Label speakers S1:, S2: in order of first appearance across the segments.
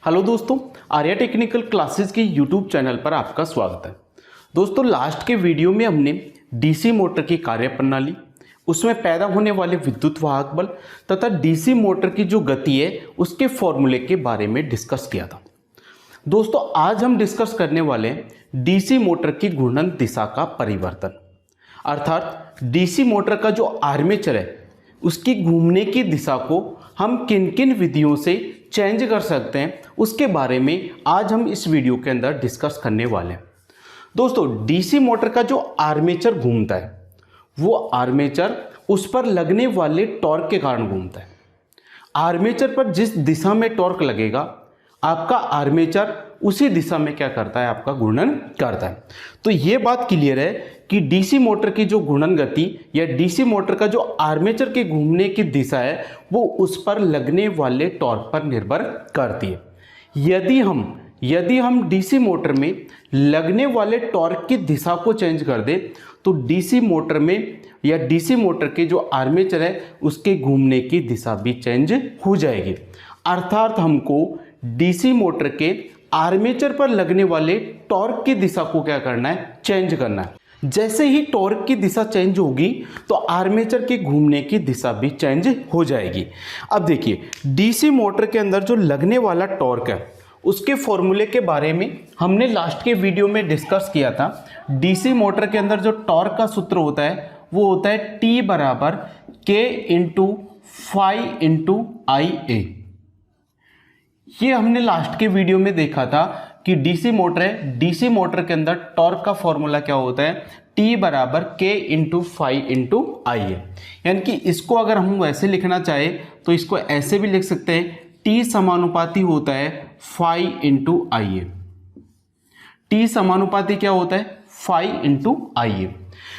S1: Hello दोस्तों, Arya technical classes के YouTube channel पर आपका स्वागत है। दोस्तों, लास्ट के वीडियो में हमने डीसी मोटर की कार्यप्रणाली, उसमें पैदा होने वाले विद्युत वाहक बल तथा डीसी मोटर की जो गति है उसके फॉर्मूले के बारे में डिस्कस किया था। दोस्तों, आज हम डिस्कस करने वाले हैं डीसी मोटर की घूर्णन दिशा का परिवर्तन, अर्थात डीसी मोटर का जो आर्मेचर है उसकी घूमने की दिशा को हम किन किन विधियों से चेंज कर सकते हैं उसके बारे में आज हम इस वीडियो के अंदर डिस्कस करने वाले हैं। दोस्तों, डीसी मोटर का जो आर्मेचर घूमता है वो आर्मेचर उस पर लगने वाले टॉर्क के कारण घूमता है। आर्मेचर पर जिस दिशा में टॉर्क लगेगा आपका आर्मेचर उसी दिशा में क्या करता है, आपका घूर्णन करता है। तो ये बात क्लियर है कि डीसी मोटर की जो घूर्णन गति या डीसी मोटर का जो आर्मेचर के घूमने की दिशा है वो उस पर लगने वाले टॉर्क पर निर्भर करती है। यदि हम डीसी मोटर में लगने वाले टॉर्क की दिशा को चेंज कर दें तो डीसी मोटर में या डीसी मोटर के जो आर्मेचर है उसके घूमने की दिशा भी चेंज हो जाएगी। अर्थात हमको डीसी मोटर के आर्मेचर पर लगने वाले टॉर्क की दिशा को क्या करना है, चेंज करना है। जैसे ही टॉर्क की दिशा चेंज होगी तो आर्मेचर के घूमने की दिशा भी चेंज हो जाएगी। अब देखिए, डीसी मोटर के अंदर जो लगने वाला टॉर्क है उसके फॉर्मूले के बारे में हमने लास्ट के वीडियो में डिस्कस किया था। डीसी मोटर के अंदर जो टॉर्क का सूत्र होता है वो होता है T बराबर K इंटू फाई इंटू आई ए। ये हमने लास्ट के वीडियो में देखा था कि डीसी मोटर है, डीसी मोटर के अंदर टॉर्क का फॉर्मूला क्या होता है, T बराबर K इंटू फाई इंटू आई ए। यानी कि इसको अगर हम वैसे लिखना चाहे तो इसको ऐसे भी लिख सकते हैं, T समानुपाती होता है फाई इंटू आई ए। T समानुपाती क्या होता है, फाई इंटू आई ए।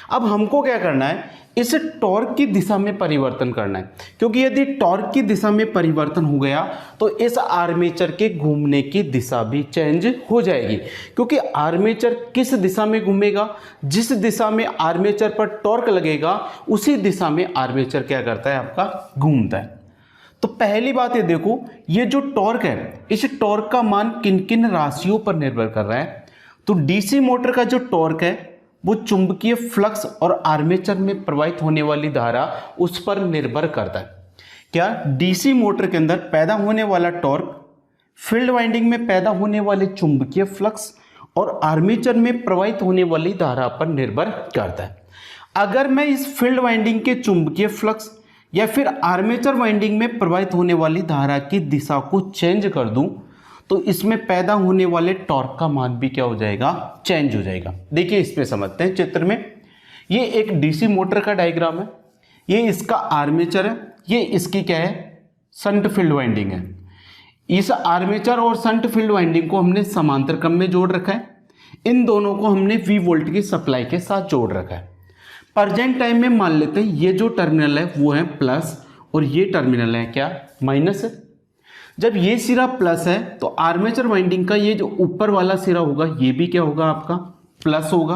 S1: अब हमको क्या करना है, इस टॉर्क की दिशा में परिवर्तन करना है, क्योंकि यदि टॉर्क की दिशा में परिवर्तन हो गया तो इस आर्मेचर के घूमने की दिशा भी चेंज हो जाएगी। क्योंकि आर्मेचर किस दिशा में घूमेगा, जिस दिशा में आर्मेचर पर टॉर्क लगेगा उसी दिशा में आर्मेचर क्या करता है, आपका घूमता है। तो पहली बात ये देखो, ये जो टॉर्क है इस टॉर्क का मान किन किन राशियों पर निर्भर कर रहा है। तो डीसी मोटर का जो टॉर्क है वो चुंबकीय फ्लक्स और आर्मेचर में प्रवाहित होने वाली धारा उस पर निर्भर करता है। क्या डीसी मोटर के अंदर पैदा होने वाला टॉर्क फील्ड वाइंडिंग में पैदा होने वाले चुंबकीय फ्लक्स और आर्मेचर में प्रवाहित होने वाली धारा पर निर्भर करता है। अगर मैं इस फील्ड वाइंडिंग के चुंबकीय फ्लक्स या फिर आर्मेचर वाइंडिंग में प्रवाहित होने वाली धारा की दिशा को चेंज कर दूं तो इसमें पैदा होने वाले टॉर्क का मान भी क्या हो जाएगा, चेंज हो जाएगा। देखिए, इस पे समझते हैं चित्र में। ये एक डीसी मोटर का डायग्राम है, ये इसका आर्मेचर है, ये इसकी क्या है, शंट फील्ड वाइंडिंग है। इस आर्मेचर और शंट फील्ड वाइंडिंग को हमने समांतर क्रम में जोड़ रखा है। इन दोनों को हमने V वोल्ट की सप्लाई के साथ जोड़ रखा है। प्रेजेंट टाइम में मान लेते हैं ये जो टर्मिनल है वो है प्लस और ये टर्मिनल है क्या, माइनस है। जब ये सिरा प्लस है तो आर्मेचर वाइंडिंग का ये जो ऊपर वाला सिरा होगा ये भी क्या होगा, आपका प्लस होगा।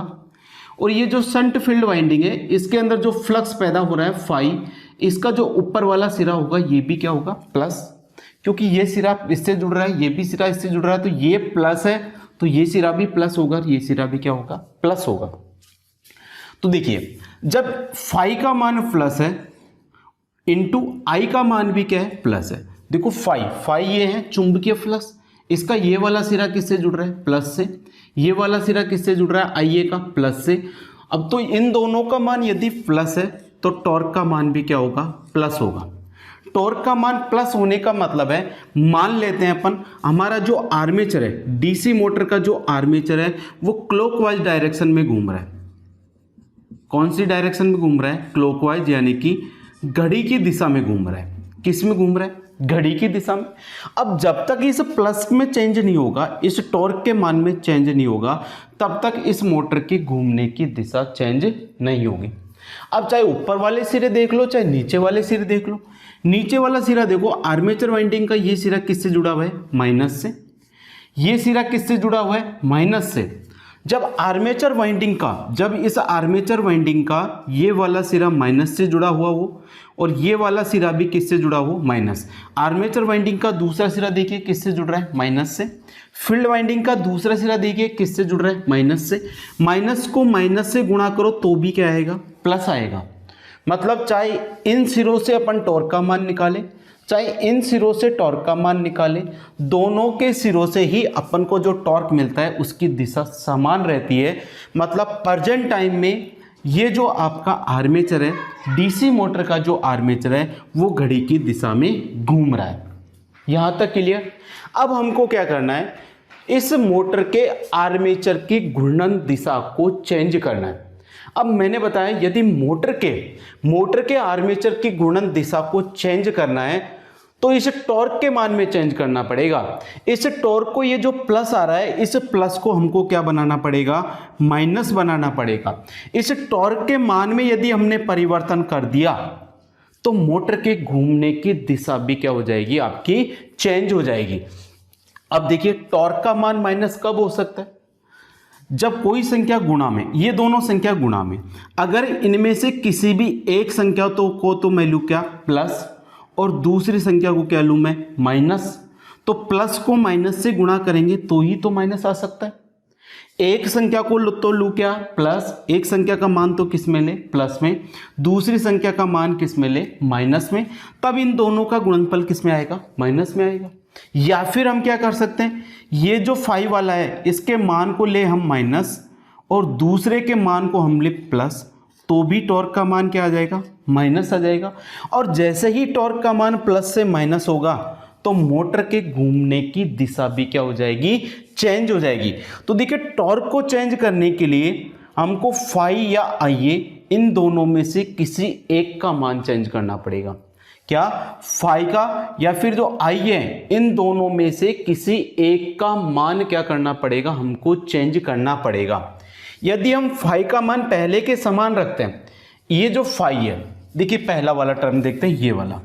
S1: और ये जो शंट फील्ड वाइंडिंग है इसके अंदर जो फ्लक्स पैदा हो रहा है फाई, इसका जो ऊपर वाला सिरा होगा ये भी क्या होगा, प्लस। क्योंकि ये सिरा इससे जुड़ रहा है, ये भी सिरा इससे जुड़ रहा है, तो ये प्लस है तो ये सिरा भी प्लस होगा, ये सिरा भी क्या होगा, प्लस होगा। तो देखिए, जब फाई का मान प्लस है इंटू आई का मान भी क्या है, प्लस है। देखो, फाई ये है चुंबकीय फ्लक्स, इसका ये वाला सिरा किससे जुड़ रहा है, प्लस से। ये वाला सिरा किससे जुड़ रहा है, आई ए का, प्लस से। अब तो इन दोनों का मान यदि प्लस है तो टॉर्क का मान भी क्या होगा, प्लस होगा। टॉर्क का मान प्लस होने का मतलब है, मान लेते हैं अपन हमारा जो आर्मेचर है, डीसी मोटर का जो आर्मेचर है वो क्लॉकवाइज डायरेक्शन में घूम रहा है। कौन सी डायरेक्शन में घूम रहा है, क्लॉकवाइज, यानी कि घड़ी की दिशा में घूम रहा है। किस में घूम रहा है, घड़ी की दिशा में। अब जब तक इस प्लस में चेंज नहीं होगा, इस टॉर्क के मान में चेंज नहीं होगा, तब तक इस मोटर की घूमने की दिशा चेंज नहीं होगी। अब चाहे ऊपर वाले सिरे देख लो चाहे नीचे वाले सिरे देख लो। नीचे वाला सिरा देखो, आर्मेचर वाइंडिंग का ये सिरा किससे जुड़ा हुआ है, माइनस से। ये सिरा किससे जुड़ा हुआ है, माइनस से। जब आर्मेचर वाइंडिंग का, जब इस आर्मेचर वाइंडिंग का ये वाला सिरा माइनस से जुड़ा हुआ हो और ये वाला सिरा भी किससे जुड़ा हो, माइनस। आर्मेचर वाइंडिंग का दूसरा सिरा देखिए किससे जुड़ रहा है, माइनस से। फील्ड वाइंडिंग का दूसरा सिरा देखिए किससे जुड़ रहा है, माइनस से। माइनस को माइनस से गुणा करो तो भी क्या आएगा, प्लस आएगा। मतलब चाहे इन सिरों से अपन टॉर्क का मान निकालें, चाहे इन सिरों से टॉर्क का मान निकालें, दोनों के सिरों से ही अपन को जो टॉर्क मिलता है उसकी दिशा समान रहती है। मतलब प्रेजेंट टाइम में ये जो आपका आर्मेचर है, डीसी मोटर का जो आर्मेचर है वो घड़ी की दिशा में घूम रहा है। यहाँ तक क्लियर। अब हमको क्या करना है, इस मोटर के आर्मेचर की घूर्णन दिशा को चेंज करना है। अब मैंने बताया यदि मोटर के आर्मेचर की घूर्णन दिशा को चेंज करना है तो इस टॉर्क के मान में चेंज करना पड़ेगा। इस टॉर्क को, ये जो प्लस आ रहा है, इस प्लस को हमको क्या बनाना पड़ेगा, माइनस बनाना पड़ेगा। इस टॉर्क के मान में यदि हमने परिवर्तन कर दिया तो मोटर के घूमने की दिशा भी क्या हो जाएगी, आपकी चेंज हो जाएगी। अब देखिए टॉर्क का मान माइनस कब हो सकता है, जब कोई संख्या गुणा में, ये दोनों संख्या गुणा में, अगर इनमें से किसी भी एक संख्या तो मैं लूँ क्या, प्लस, और दूसरी संख्या को क्या लूँ मैं, माइनस। तो प्लस को माइनस से गुणा करेंगे तो ही तो माइनस आ सकता है। एक संख्या को तो लूँ क्या, प्लस, एक संख्या का मान तो किस में ले, प्लस में, दूसरी संख्या का मान किस में ले, माइनस में, तब इन दोनों का गुणनफल किस में आएगा, माइनस में आएगा। या फिर हम क्या कर सकते हैं, ये जो 5 वाला है इसके मान को ले हम माइनस और दूसरे के मान को हम ले प्लस, तो भी टॉर्क का मान क्या आ जाएगा, माइनस आ जाएगा। और जैसे ही टॉर्क का मान प्लस से माइनस होगा तो मोटर के घूमने की दिशा भी क्या हो जाएगी, चेंज हो जाएगी। तो देखिए टॉर्क को चेंज करने के लिए हमको फाई या आईए इन दोनों में से किसी एक का मान चेंज करना पड़ेगा। क्या, फाई का या फिर जो आई है, इन दोनों में से किसी एक का मान क्या करना पड़ेगा, हमको चेंज करना पड़ेगा। यदि हम फाई का मान पहले के समान रखते हैं, ये जो फाई है, देखिए पहला वाला टर्म देखते हैं, ये वाला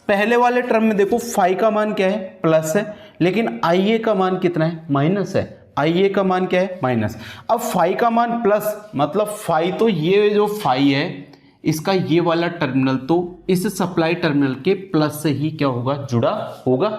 S1: पहले वाले टर्म में देखो फाई का मान क्या है, प्लस है, लेकिन आई ए का मान कितना है, माइनस है। आई ए का मान क्या है, माइनस। अब फाई का मान प्लस, मतलब फाई, तो ये जो फाई है इसका ये वाला टर्मिनल तो इस सप्लाई टर्मिनल के प्लस से ही क्या होगा, जुड़ा होगा,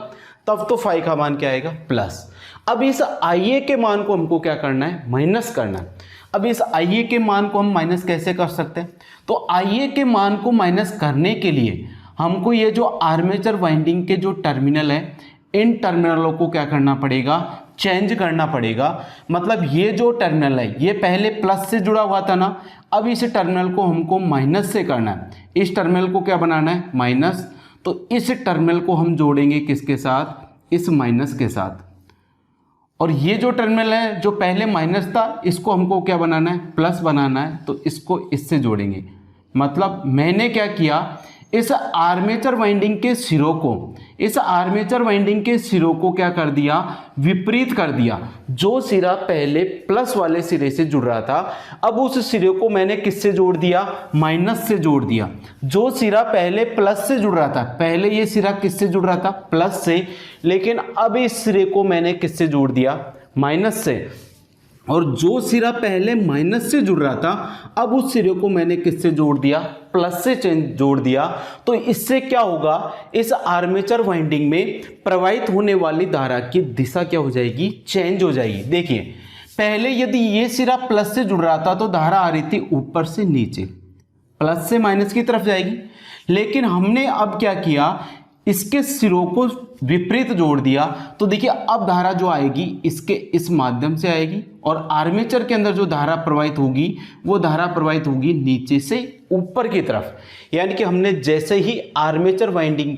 S1: तब तो फाई का मान क्या आएगा, प्लस। अब इस आई ए के मान को हमको क्या करना है, माइनस करना है। अब इस आई ए के मान को हम माइनस कैसे कर सकते हैं, तो आई ए के मान को माइनस करने के लिए हमको ये जो आर्मेचर वाइंडिंग के जो टर्मिनल है, इन टर्मिनलों को क्या करना पड़ेगा, चेंज करना पड़ेगा। मतलब ये जो टर्मिनल है ये पहले प्लस से जुड़ा हुआ था ना, अब इस टर्मिनल को हमको माइनस से करना है। इस टर्मिनल को क्या बनाना है, माइनस। तो इस टर्मिनल को हम जोड़ेंगे किसके साथ, इस माइनस के साथ। और ये जो टर्मिनल है जो पहले माइनस था, इसको हमको क्या बनाना है, प्लस बनाना है, तो इसको इससे जोड़ेंगे। मतलब मैंने क्या किया, इस आर्मेचर वाइंडिंग के सिरों को क्या कर दिया, विपरीत कर दिया। जो सिरा पहले प्लस वाले सिरे से जुड़ रहा था, अब उस सिरे को मैंने किससे जोड़ दिया, माइनस से जोड़ दिया। जो सिरा पहले प्लस से जुड़ रहा था, पहले ये सिरा किससे जुड़ रहा था, प्लस से, लेकिन अब इस सिरे को मैंने किससे जोड़ दिया, माइनस से। और जो सिरा पहले माइनस से जुड़ रहा था, अब उस सिरे को मैंने किससे जोड़ दिया, प्लस से जोड़ दिया। तो इससे क्या होगा, इस आर्मेचर वाइंडिंग में प्रवाहित होने वाली धारा की दिशा क्या हो जाएगी, चेंज हो जाएगी। देखिए पहले यदि ये सिरा प्लस से जुड़ रहा था तो धारा आ रही थी ऊपर से नीचे, प्लस से माइनस की तरफ जाएगी। लेकिन हमने अब क्या किया, इसके सिरों को विपरीत जोड़ दिया। तो देखिए अब धारा जो आएगी इसके इस माध्यम से आएगी, और आर्मेचर के अंदर जो धारा प्रवाहित होगी वो धारा प्रवाहित होगी नीचे से ऊपर की तरफ। यानी कि हमने जैसे ही आर्मेचर वाइंडिंग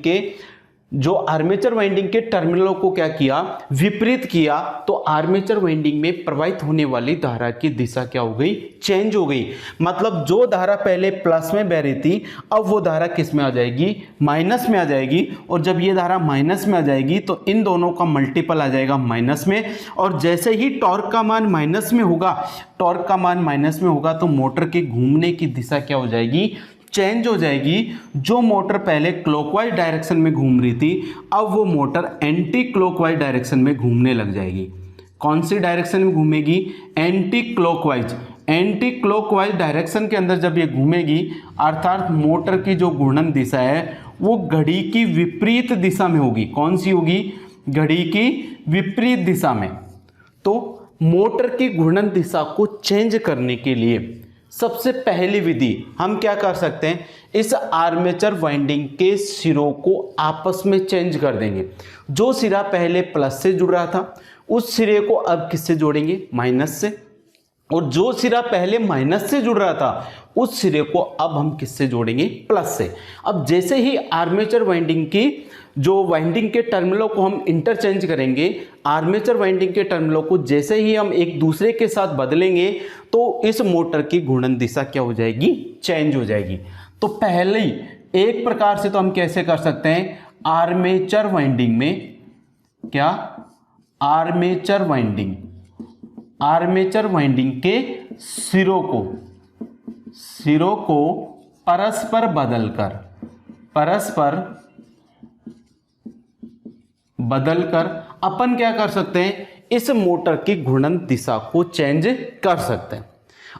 S1: के टर्मिनलों को क्या किया, विपरीत किया, तो आर्मेचर वाइंडिंग में प्रवाहित होने वाली धारा की दिशा क्या हो गई, चेंज हो गई। मतलब जो धारा पहले प्लस में बह रही थी, अब वो धारा किस में आ जाएगी, माइनस में आ जाएगी। और जब ये धारा माइनस में आ जाएगी तो इन दोनों का मल्टीपल आ जाएगा माइनस में। और जैसे ही टॉर्क का मान माइनस में होगा, तो मोटर के घूमने की दिशा क्या हो जाएगी, चेंज हो जाएगी। जो मोटर पहले क्लॉकवाइज डायरेक्शन में घूम रही थी, अब वो मोटर एंटी क्लॉकवाइज डायरेक्शन में घूमने लग जाएगी। कौन सी डायरेक्शन में घूमेगी, anti clockwise. Anti clockwise direction के अंदर जब ये घूमेगी, अर्थात मोटर की जो घूर्णन दिशा है वो घड़ी की विपरीत दिशा में होगी। कौन सी होगी? घड़ी की विपरीत दिशा में। तो मोटर की घूर्णन दिशा को चेंज करने के लिए सबसे पहली विधि हम क्या कर सकते हैं, इस आर्मेचर वाइंडिंग के सिरों को आपस में चेंज कर देंगे। जो सिरा पहले प्लस से जुड़ रहा था उस सिरे को अब किससे जोड़ेंगे? माइनस से। और जो सिरा पहले माइनस से जुड़ रहा था उस सिरे को अब हम किससे जोड़ेंगे? प्लस से। अब जैसे ही आर्मेचर वाइंडिंग की जो वाइंडिंग के टर्मिनलों को हम इंटरचेंज करेंगे, आर्मेचर वाइंडिंग के टर्मिनलों को जैसे ही हम एक दूसरे के साथ बदलेंगे तो इस मोटर की घूर्णन दिशा क्या हो जाएगी? चेंज हो जाएगी। तो पहले ही एक प्रकार से तो हम कैसे कर सकते हैं, आर्मेचर वाइंडिंग में क्या, आर्मेचर वाइंडिंग के सिरों को परस्पर बदलकर अपन क्या कर सकते हैं, इस मोटर की घूर्णन दिशा को चेंज कर सकते हैं।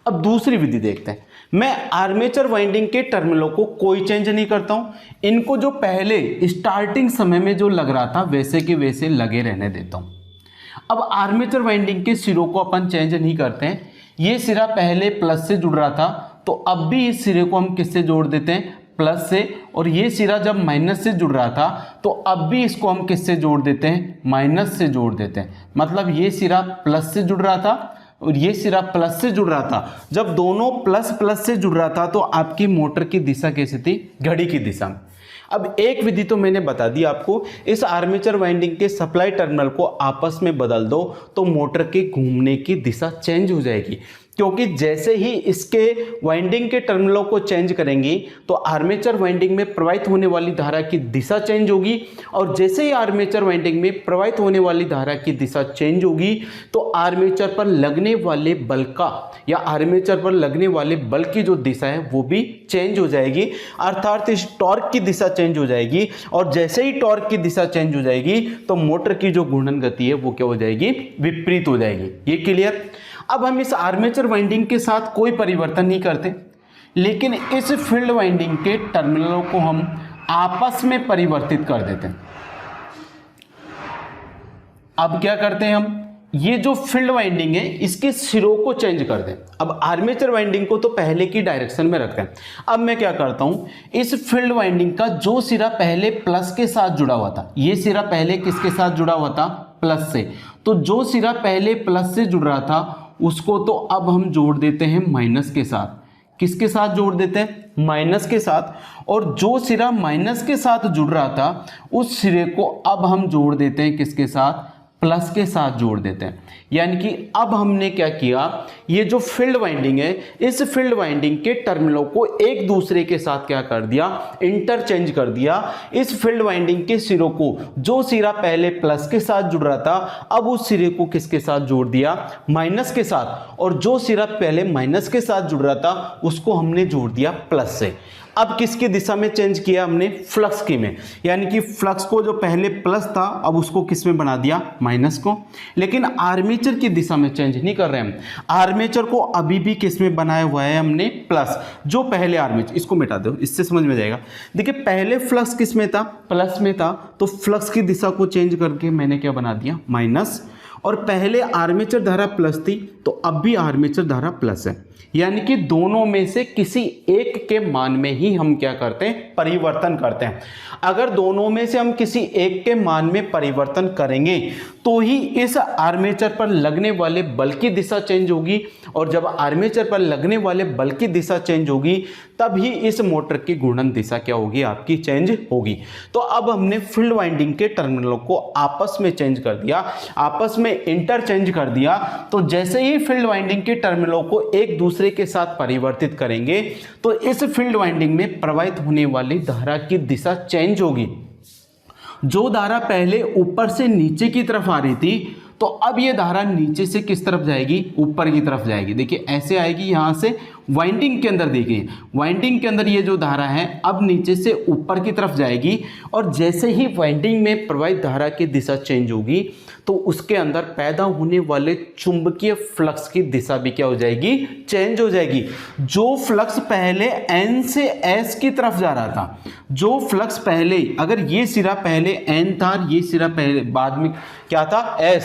S1: अब दूसरी विधि देखते हैं। मैं आर्मेचर वाइंडिंग के टर्मिनलों को कोई चेंज नहीं करता हूं, इनको जो पहले स्टार्टिंग समय में जो लग रहा था वैसे के वैसे लगे रहने देता हूं। अब आर्मेचर वाइंडिंग के सिरों को अपन चेंज नहीं करते हैं। ये सिरा पहले प्लस से जुड़ रहा था तो अब भी इस सिरे को हम किससे जोड़ देते हैं? प्लस से। और ये सिरा जब माइनस से जुड़ रहा था तो अब भी इसको हम किससे जोड़ देते हैं? माइनस से जोड़ देते हैं। मतलब ये सिरा प्लस से जुड़ रहा था और ये सिरा प्लस से जुड़ रहा था। जब दोनों प्लस प्लस से जुड़ रहा था तो आपकी मोटर की दिशा कैसी थी? घड़ी की दिशा में। अब एक विधि तो मैंने बता दी आपको, इस आर्मेचर वाइंडिंग के सप्लाई टर्मिनल को आपस में बदल दो तो मोटर के घूमने की दिशा चेंज हो जाएगी। क्योंकि जैसे ही इसके वाइंडिंग के टर्मिनलों को चेंज करेंगी तो आर्मेचर वाइंडिंग में प्रवाहित होने वाली धारा की दिशा चेंज होगी। और जैसे ही आर्मेचर वाइंडिंग में प्रवाहित होने वाली धारा की दिशा चेंज होगी तो आर्मेचर पर लगने वाले बल का या आर्मेचर पर लगने वाले बल की जो दिशा है वो भी चेंज हो जाएगी। अर्थात इस टॉर्क की दिशा चेंज हो जाएगी। और जैसे ही टॉर्क की दिशा चेंज हो जाएगी तो मोटर की जो घूर्णन गति है वो क्या हो जाएगी? विपरीत हो जाएगी। ये क्लियर? अब हम इस आर्मेचर वाइंडिंग के साथ कोई परिवर्तन नहीं करते, लेकिन इस फील्ड वाइंडिंग के टर्मिनलों को हम आपस में परिवर्तित कर देते हैं। अब क्या करते हैं हम, ये जो फील्ड वाइंडिंग है इसके सिरों को चेंज कर दें। अब आर्मेचर वाइंडिंग को तो पहले की डायरेक्शन में रखते हैं। अब मैं क्या करता हूं, इस फील्ड वाइंडिंग का जो सिरा पहले प्लस के साथ जुड़ा हुआ था, ये सिरा पहले किसके साथ जुड़ा हुआ था? प्लस से। तो जो सिरा पहले प्लस से जुड़ रहा था उसको तो अब हम जोड़ देते हैं माइनस के साथ। किसके साथ जोड़ देते हैं? माइनस के साथ। और जो सिरा माइनस के साथ जुड़ रहा था उस सिरे को अब हम जोड़ देते हैं किसके साथ? प्लस के साथ जोड़ देते हैं। यानी कि अब हमने क्या किया, ये जो फील्ड वाइंडिंग है इस फील्ड वाइंडिंग के टर्मिनलों को एक दूसरे के साथ क्या कर दिया? इंटरचेंज कर दिया। इस फील्ड वाइंडिंग के सिरों को, जो सिरा पहले प्लस के साथ जुड़ रहा था अब उस सिरे को किसके साथ जोड़ दिया? माइनस के साथ। और जो सिरा पहले माइनस के साथ जुड़ रहा था उसको हमने जोड़ दिया प्लस से। अब किसकी दिशा में चेंज किया हमने? फ्लक्स की में। यानी कि फ्लक्स को जो पहले प्लस था अब उसको किस में बना दिया? माइनस को। लेकिन आर्मेचर की दिशा में चेंज नहीं कर रहे हम। आर्मेचर को अभी भी किस में बनाया हुआ है हमने? प्लस। जो पहले आर्मेचर, इसको मिटा दो, इससे समझ में जाएगा। देखिए पहले फ्लक्स किस में था? प्लस में था। तो फ्लक्स की दिशा को चेंज करके मैंने क्या बना दिया? माइनस। और पहले आर्मेचर धारा प्लस थी तो अब भी आर्मेचर धारा प्लस है। यानी कि दोनों में से किसी एक के मान में ही हम क्या करते हैं? परिवर्तन करते हैं। अगर दोनों में से हम किसी एक के मान में परिवर्तन करेंगे तो ही इस आर्मेचर पर लगने वाले बल की दिशा चेंज होगी। और जब आर्मेचर पर लगने वाले बल की दिशा चेंज होगी तब ही इस मोटर की घूर्णन दिशा क्या होगी? आपकी चेंज होगी। तो अब हमने फील्ड वाइंडिंग के टर्मिनलों को आपस में चेंज कर दिया, आपस में इंटरचेंज कर दिया। तो जैसे ही फील्ड वाइंडिंग के टर्मिनलों को एक दूसरे के साथ परिवर्तित करेंगे तो इस फील्ड वाइंडिंग में प्रवाहित होने वाली धारा की दिशा चेंज होगी। जो धारा पहले ऊपर से नीचे की तरफ आ रही थी तो अब ये धारा नीचे से किस तरफ जाएगी, ऊपर की तरफ जाएगी। देखिए ऐसे आएगी यहाँ से वाइंडिंग के अंदर, देखिए वाइंडिंग के अंदर ये जो धारा है अब नीचे से ऊपर की तरफ जाएगी, और जैसे ही वाइंडिंग में प्रवाहित धारा की दिशा चेंज होगी तो उसके अंदर पैदा होने वाले चुंबकीय फ्लक्स की दिशा भी क्या हो जाएगी, चेंज हो जाएगी। जो फ्लक्स पहले N से S की तरफ जा रहा था, जो फ्लक्स पहले, अगर ये सिरा पहले N था, ये सिरा पहले बाद में क्या था, S,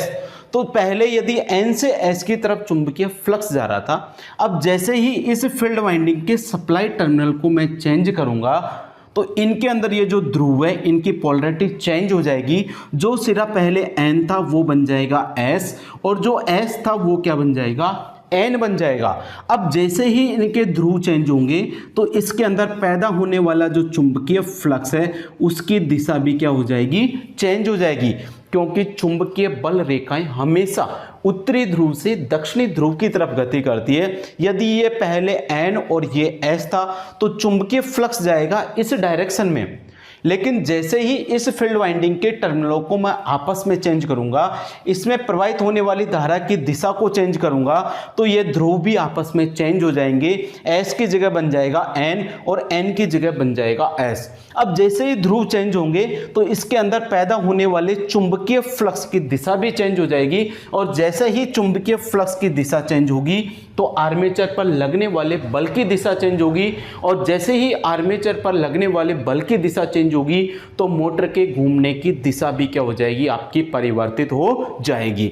S1: तो पहले यदि N से S की तरफ चुंबकीय फ्लक्स जा रहा था, अब जैसे ही इस फील्ड वाइंडिंग के सप्लाई टर्मिनल को मैं चेंज करूंगा तो इनके अंदर ये जो ध्रुव है इनकी पोलैरिटी चेंज हो जाएगी। जो सिरा पहले N था वो बन जाएगा S, और जो S था वो क्या बन जाएगा, N बन जाएगा। अब जैसे ही इनके ध्रुव चेंज होंगे तो इसके अंदर पैदा होने वाला जो चुंबकीय फ्लक्स है उसकी दिशा भी क्या हो जाएगी, चेंज हो जाएगी, क्योंकि चुंबकीय बल रेखाएं हमेशा उत्तरी ध्रुव से दक्षिणी ध्रुव की तरफ गति करती है। यदि ये पहले N और ये S था तो चुंबकीय फ्लक्स जाएगा इस डायरेक्शन में, लेकिन जैसे ही इस फील्ड वाइंडिंग के टर्मिनलों को मैं आपस में चेंज करूंगा, इसमें प्रवाहित होने वाली धारा की दिशा को चेंज करूंगा, तो ये ध्रुव भी आपस में चेंज हो जाएंगे। S की जगह बन जाएगा N और N की जगह बन जाएगा S। अब जैसे ही ध्रुव चेंज होंगे तो इसके अंदर पैदा होने वाले चुंबकीय फ्लक्स की दिशा भी चेंज हो जाएगी, और जैसे ही चुंबकीय फ्लक्स की दिशा चेंज होगी तो आर्मेचर पर लगने वाले बल की दिशा चेंज होगी, और जैसे ही आर्मेचर पर लगने वाले बल की दिशा चेंज होगी तो मोटर के घूमने की दिशा भी क्या हो जाएगी, आपकी परिवर्तित हो जाएगी।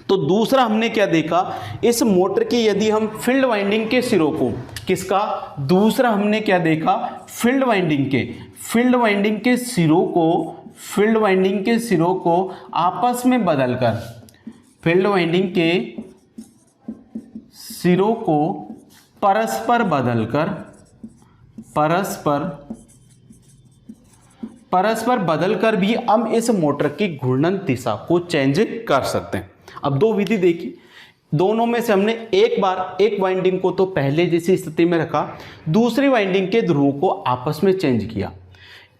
S1: तो दूसरा हमने क्या देखा, इस मोटर की यदि हम फील्ड वाइंडिंग के सिरों को, किसका, दूसरा हमने क्या देखा, फील्ड वाइंडिंग के सिरों को, फील्ड वाइंडिंग के सिरों को आपस में बदलकर, फील्ड वाइंडिंग के सिरों को परस्पर बदलकर, परस्पर बदलकर भी हम इस मोटर की घूर्णन दिशा को चेंज कर सकते हैं। अब दो विधि देखी, दोनों में से हमने एक बार एक वाइंडिंग को तो पहले जैसी स्थिति में रखा, दूसरी वाइंडिंग के ध्रुवों को आपस में चेंज किया।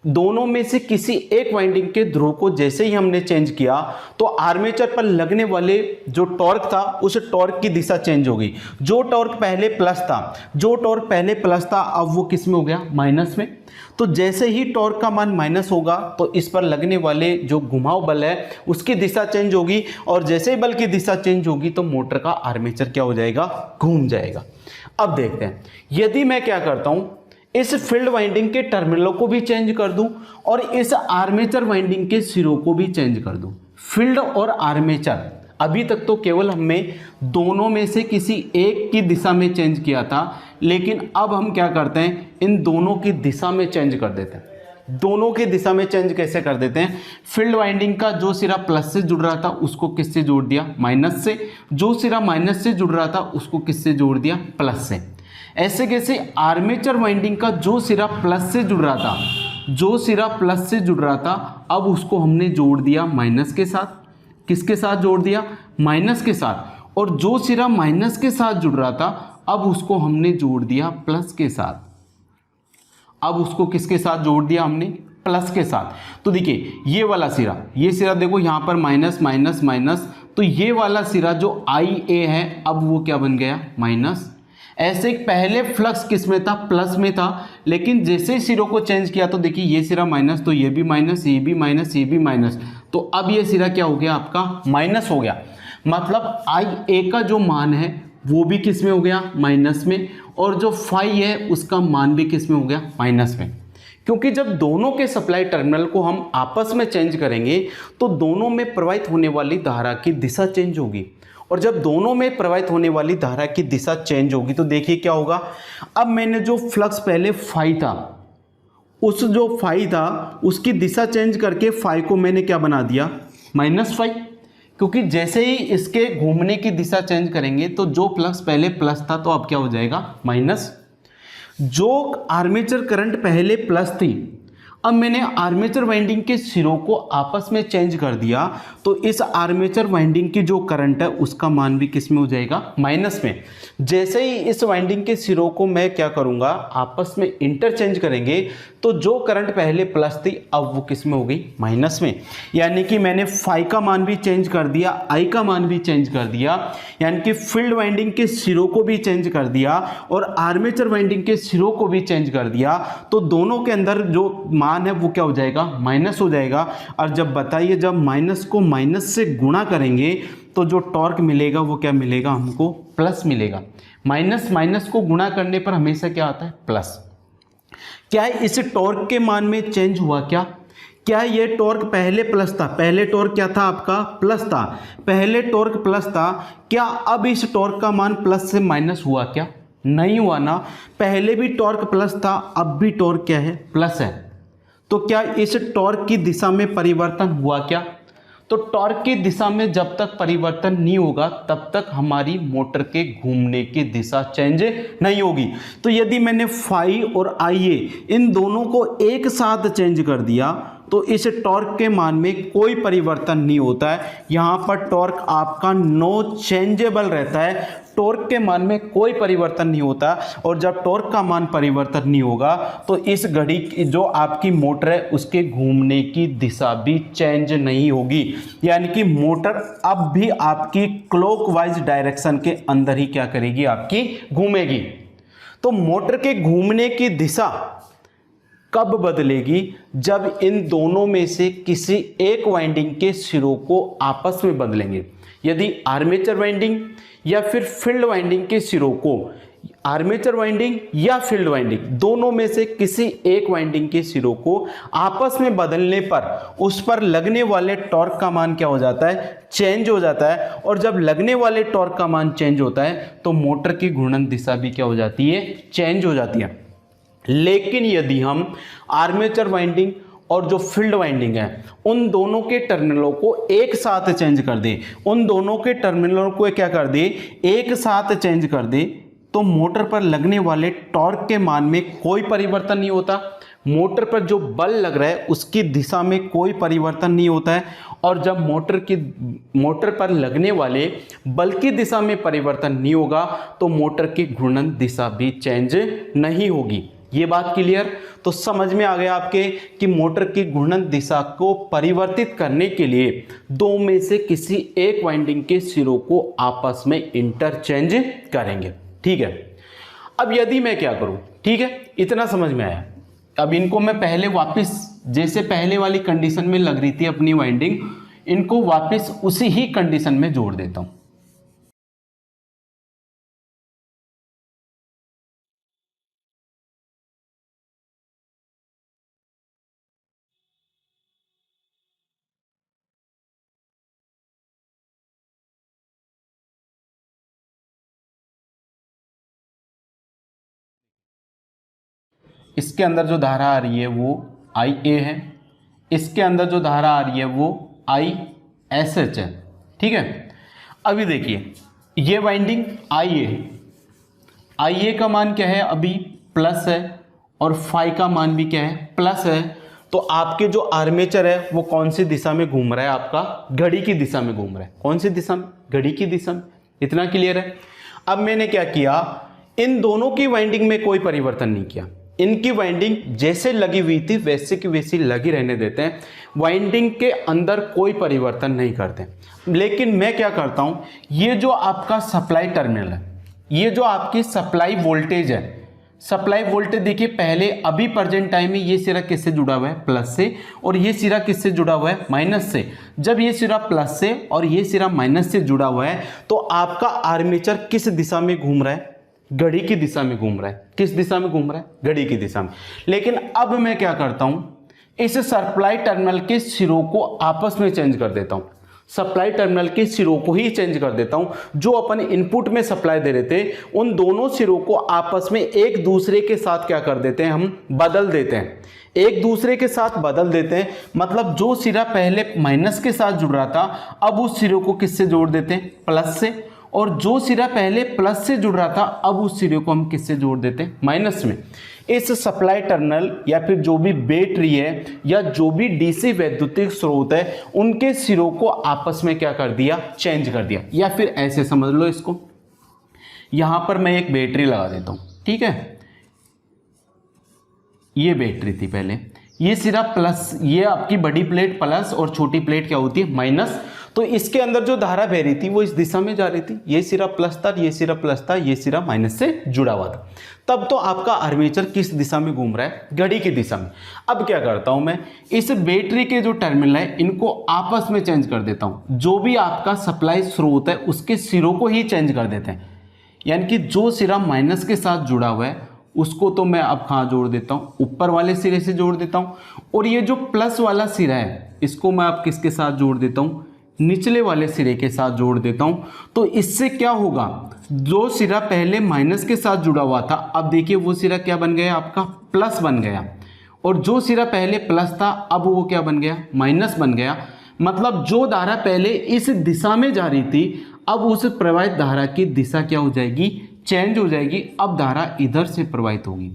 S1: दोनों में से किसी एक वाइंडिंग के ध्रुव को जैसे ही हमने चेंज किया तो आर्मेचर पर लगने वाले जो टॉर्क था उस टॉर्क की दिशा चेंज हो गई। जो टॉर्क पहले प्लस था, अब वो किस में हो गया, माइनस में। तो जैसे ही टॉर्क का मान माइनस होगा तो इस पर लगने वाले जो घुमाव बल है उसकी दिशा चेंज होगी, और जैसे ही बल की दिशा चेंज होगी तो मोटर का आर्मेचर क्या हो जाएगा, घूम जाएगा। अब देखते हैं, यदि मैं क्या करता हूं, इस फील्ड वाइंडिंग के टर्मिनलों को भी चेंज कर दूं और इस आर्मेचर वाइंडिंग के सिरों को भी चेंज कर दूं। फील्ड और आर्मेचर, अभी तक तो केवल हमने दोनों में से किसी एक की दिशा में चेंज किया था, लेकिन अब हम क्या करते हैं, इन दोनों की दिशा में चेंज कर देते हैं। दोनों की दिशा में चेंज कैसे कर देते हैं, फील्ड वाइंडिंग का जो सिरा प्लस से जुड़ रहा था उसको किससे जोड़ दिया, माइनस से। जो सिरा माइनस से जुड़ रहा था उसको किससे जोड़ दिया, प्लस से। ऐसे कैसे, आर्मेचर वाइंडिंग का जो सिरा प्लस से जुड़ रहा था, अब उसको हमने जोड़ दिया माइनस के साथ। किसके साथ जोड़ दिया, माइनस के साथ। और जो सिरा माइनस के साथ जुड़ रहा था अब उसको हमने जोड़ दिया प्लस के साथ। अब उसको किसके साथ जोड़ दिया हमने, प्लस के साथ। तो देखिए ये वाला सिरा, ये सिरा देखो यहाँ पर माइनस माइनस माइनस, तो ये वाला सिरा जो IA है अब वो क्या बन गया, माइनस। ऐसे पहले फ्लक्स किस में था, प्लस में था, लेकिन जैसे ही सिरों को चेंज किया तो देखिए ये सिरा माइनस, तो ये भी माइनस, ये भी माइनस, ये भी माइनस, तो अब ये सिरा क्या हो गया, आपका माइनस हो गया। मतलब IA का जो मान है वो भी किस में हो गया, माइनस में, और जो फाई है उसका मान भी किस में हो गया, माइनस में। क्योंकि जब दोनों के सप्लाई टर्मिनल को हम आपस में चेंज करेंगे तो दोनों में प्रवाहित होने वाली धारा की दिशा चेंज होगी, और जब दोनों में प्रवाहित होने वाली धारा की दिशा चेंज होगी तो देखिए क्या होगा। अब मैंने जो फ्लक्स पहले फाई था, उस जो फाई था उसकी दिशा चेंज करके फाई को मैंने क्या बना दिया, माइनस फाई। क्योंकि जैसे ही इसके घूमने की दिशा चेंज करेंगे तो जो फ्लक्स पहले प्लस था तो अब क्या हो जाएगा, माइनस। जो आर्मेचर करंट पहले प्लस थी अब मैंने आर्मेचर वाइंडिंग के सिरों को आपस में चेंज कर दिया, तो इस आर्मेचर वाइंडिंग की जो करंट है उसका मान भी किस में हो जाएगा, माइनस में। जैसे ही इस वाइंडिंग के सिरों को मैं क्या करूंगा, आपस में इंटरचेंज करेंगे, तो जो करंट पहले प्लस थी अब वो किस में हो गई, माइनस में। यानी कि मैंने फाई का मान भी चेंज कर दिया, आई का मान भी चेंज कर दिया, यानी कि फील्ड वाइंडिंग के सिरों को भी चेंज कर दिया और आर्मेचर वाइंडिंग के सिरों को भी चेंज कर दिया। तो दोनों के अंदर जो मान है वो क्या हो जाएगा, माइनस हो जाएगा। और जब बताइए, जब माइनस को माइनस से गुणा करेंगे तो जो टॉर्क मिलेगा वो क्या मिलेगा, हमको प्लस मिलेगा। माइनस माइनस को गुणा करने पर हमेशा क्या आता है, प्लस। क्या इस टॉर्क के मान में चेंज हुआ क्या ये टॉर्क पहले प्लस था, पहले टॉर्क क्या था आपका, प्लस था, पहले टॉर्क प्लस था, क्या अब इस टॉर्क का मान प्लस से माइनस हुआ क्या, नहीं हुआ ना। पहले भी टॉर्क प्लस था, अब भी टॉर्क क्या है, प्लस है। तो क्या इस टॉर्क की दिशा में परिवर्तन हुआ क्या, तो टॉर्क की दिशा में जब तक परिवर्तन नहीं होगा तब तक हमारी मोटर के घूमने की दिशा चेंज नहीं होगी। तो यदि मैंने फाई और आईए इन दोनों को एक साथ चेंज कर दिया तो इस टॉर्क के मान में कोई परिवर्तन नहीं होता है। यहाँ पर टॉर्क आपका नो चेंजेबल रहता है, टॉर्क के मान में कोई परिवर्तन नहीं होता। और जब टॉर्क का मान परिवर्तन नहीं होगा तो इस घड़ी की जो आपकी मोटर है उसके घूमने की दिशा भी चेंज नहीं होगी, यानी कि मोटर अब भी आपकी क्लॉकवाइज डायरेक्शन के अंदर ही क्या करेगी, आपकी घूमेगी। तो मोटर के घूमने की दिशा कब बदलेगी, जब इन दोनों में से किसी एक वाइंडिंग के सिरों को आपस में बदलेंगे। यदि आर्मेचर वाइंडिंग या फिर फील्ड वाइंडिंग के सिरों को, आर्मेचर वाइंडिंग या फील्ड वाइंडिंग दोनों में से किसी एक वाइंडिंग के सिरों को आपस में बदलने पर उस पर लगने वाले टॉर्क का मान क्या हो जाता है, चेंज हो जाता है। और जब लगने वाले टॉर्क का मान चेंज होता है तो मोटर की घूर्णन दिशा भी क्या हो जाती है, चेंज हो जाती है। लेकिन यदि हम आर्मेचर वाइंडिंग और जो फील्ड वाइंडिंग है उन दोनों के टर्मिनलों को एक साथ चेंज कर दे, उन दोनों के टर्मिनलों को क्या कर दे, एक साथ चेंज कर दे, तो मोटर पर लगने वाले टॉर्क के मान में कोई परिवर्तन नहीं होता। मोटर पर जो बल लग रहा है उसकी दिशा में कोई परिवर्तन नहीं होता है। और जब मोटर पर लगने वाले बल की दिशा में परिवर्तन नहीं होगा तो मोटर की घूर्णन दिशा भी चेंज नहीं होगी। ये बात क्लियर? तो समझ में आ गया आपके कि मोटर की घूर्णन दिशा को परिवर्तित करने के लिए दो में से किसी एक वाइंडिंग के सिरों को आपस में इंटरचेंज करेंगे। ठीक है, अब यदि मैं क्या करूं, ठीक है, इतना समझ में आया। अब इनको मैं पहले वापस, जैसे पहले वाली कंडीशन में लग रही थी अपनी वाइंडिंग, इनको वापस उसी ही कंडीशन में जोड़ देता हूं। इसके अंदर जो धारा आ रही है वो IA है, इसके अंदर जो धारा आ रही है वो ISH है। ठीक है, अभी देखिए ये वाइंडिंग IA का मान क्या है, अभी प्लस है, और फाई का मान भी क्या है, प्लस है। तो आपके जो आर्मेचर है वो कौन सी दिशा में घूम रहा है, आपका घड़ी की दिशा में घूम रहा है। कौन सी दिशा में, घड़ी की दिशा में। इतना क्लियर है? अब मैंने क्या किया, इन दोनों की वाइंडिंग में कोई परिवर्तन नहीं किया, इनकी वाइंडिंग जैसे लगी हुई थी वैसे की वैसी लगी रहने देते हैं, वाइंडिंग के अंदर कोई परिवर्तन नहीं करते। लेकिन मैं क्या करता हूं, ये जो आपका सप्लाई टर्मिनल है, ये जो आपकी सप्लाई वोल्टेज है, सप्लाई वोल्टेज देखिए पहले अभी प्रेजेंट टाइम में ये सिरा किससे जुड़ा हुआ है, प्लस से, और ये सिरा किससे जुड़ा हुआ है, माइनस से। जब ये सिरा प्लस से और ये सिरा माइनस से जुड़ा हुआ है तो आपका आर्मेचर किस दिशा में घूम रहा है, घड़ी की दिशा में घूम रहा है। किस दिशा में घूम रहा है, घड़ी की दिशा में। लेकिन अब मैं क्या करता हूं, इस सप्लाई टर्मिनल के सिरों को आपस में चेंज कर देता हूं, सप्लाई टर्मिनल के सिरों को ही चेंज कर देता हूं। जो अपन इनपुट में सप्लाई दे रहे थे उन दोनों सिरों को आपस में एक दूसरे के साथ क्या कर देते हैं, हम बदल देते हैं, एक दूसरे के साथ बदल देते हैं। मतलब जो सिरा पहले माइनस के साथ जुड़ रहा था अब उस सिरों को किससे जोड़ देते हैं, प्लस से, और जो सिरा पहले प्लस से जुड़ रहा था अब उस सिरे को हम किससे जोड़ देते हैं, माइनस में। इस सप्लाई टर्मिनल या फिर जो भी बैटरी है या जो भी डीसी वैद्युतिक स्रोत है उनके सिरों को आपस में क्या कर दिया, चेंज कर दिया। या फिर ऐसे समझ लो इसको, यहां पर मैं एक बैटरी लगा देता हूं, ठीक है, ये बैटरी थी पहले, ये सिरा प्लस, ये आपकी बड़ी प्लेट प्लस और छोटी प्लेट क्या होती है, माइनस। तो इसके अंदर जो धारा बह रही थी वो इस दिशा में जा रही थी, ये सिरा प्लस था, ये सिरा प्लस था, ये सिरा माइनस से जुड़ा हुआ था। तब तो आपका आर्मेचर किस दिशा में घूम रहा है, घड़ी की दिशा में। अब क्या करता हूं मैं, इस बैटरी के जो टर्मिनल है इनको आपस में चेंज कर देता हूं, जो भी आपका सप्लाई स्रोत है उसके सिरों को ही चेंज कर देते हैं। यानी कि जो सिरा माइनस के साथ जुड़ा हुआ है उसको तो मैं अब कहाँ जोड़ देता हूँ, ऊपर वाले सिरे से जोड़ देता हूँ, और ये जो प्लस वाला सिरा है इसको मैं अब किसके साथ जोड़ देता हूँ, निचले वाले सिरे के साथ जोड़ देता हूँ। तो इससे क्या होगा, जो सिरा पहले माइनस के साथ जुड़ा हुआ था अब देखिए वो सिरा क्या बन गया, आपका प्लस बन गया, और जो सिरा पहले प्लस था अब वो क्या बन गया, माइनस बन गया। मतलब जो धारा पहले इस दिशा में जा रही थी अब उस प्रवाहित धारा की दिशा क्या हो जाएगी, चेंज हो जाएगी। अब धारा इधर से प्रवाहित होगी।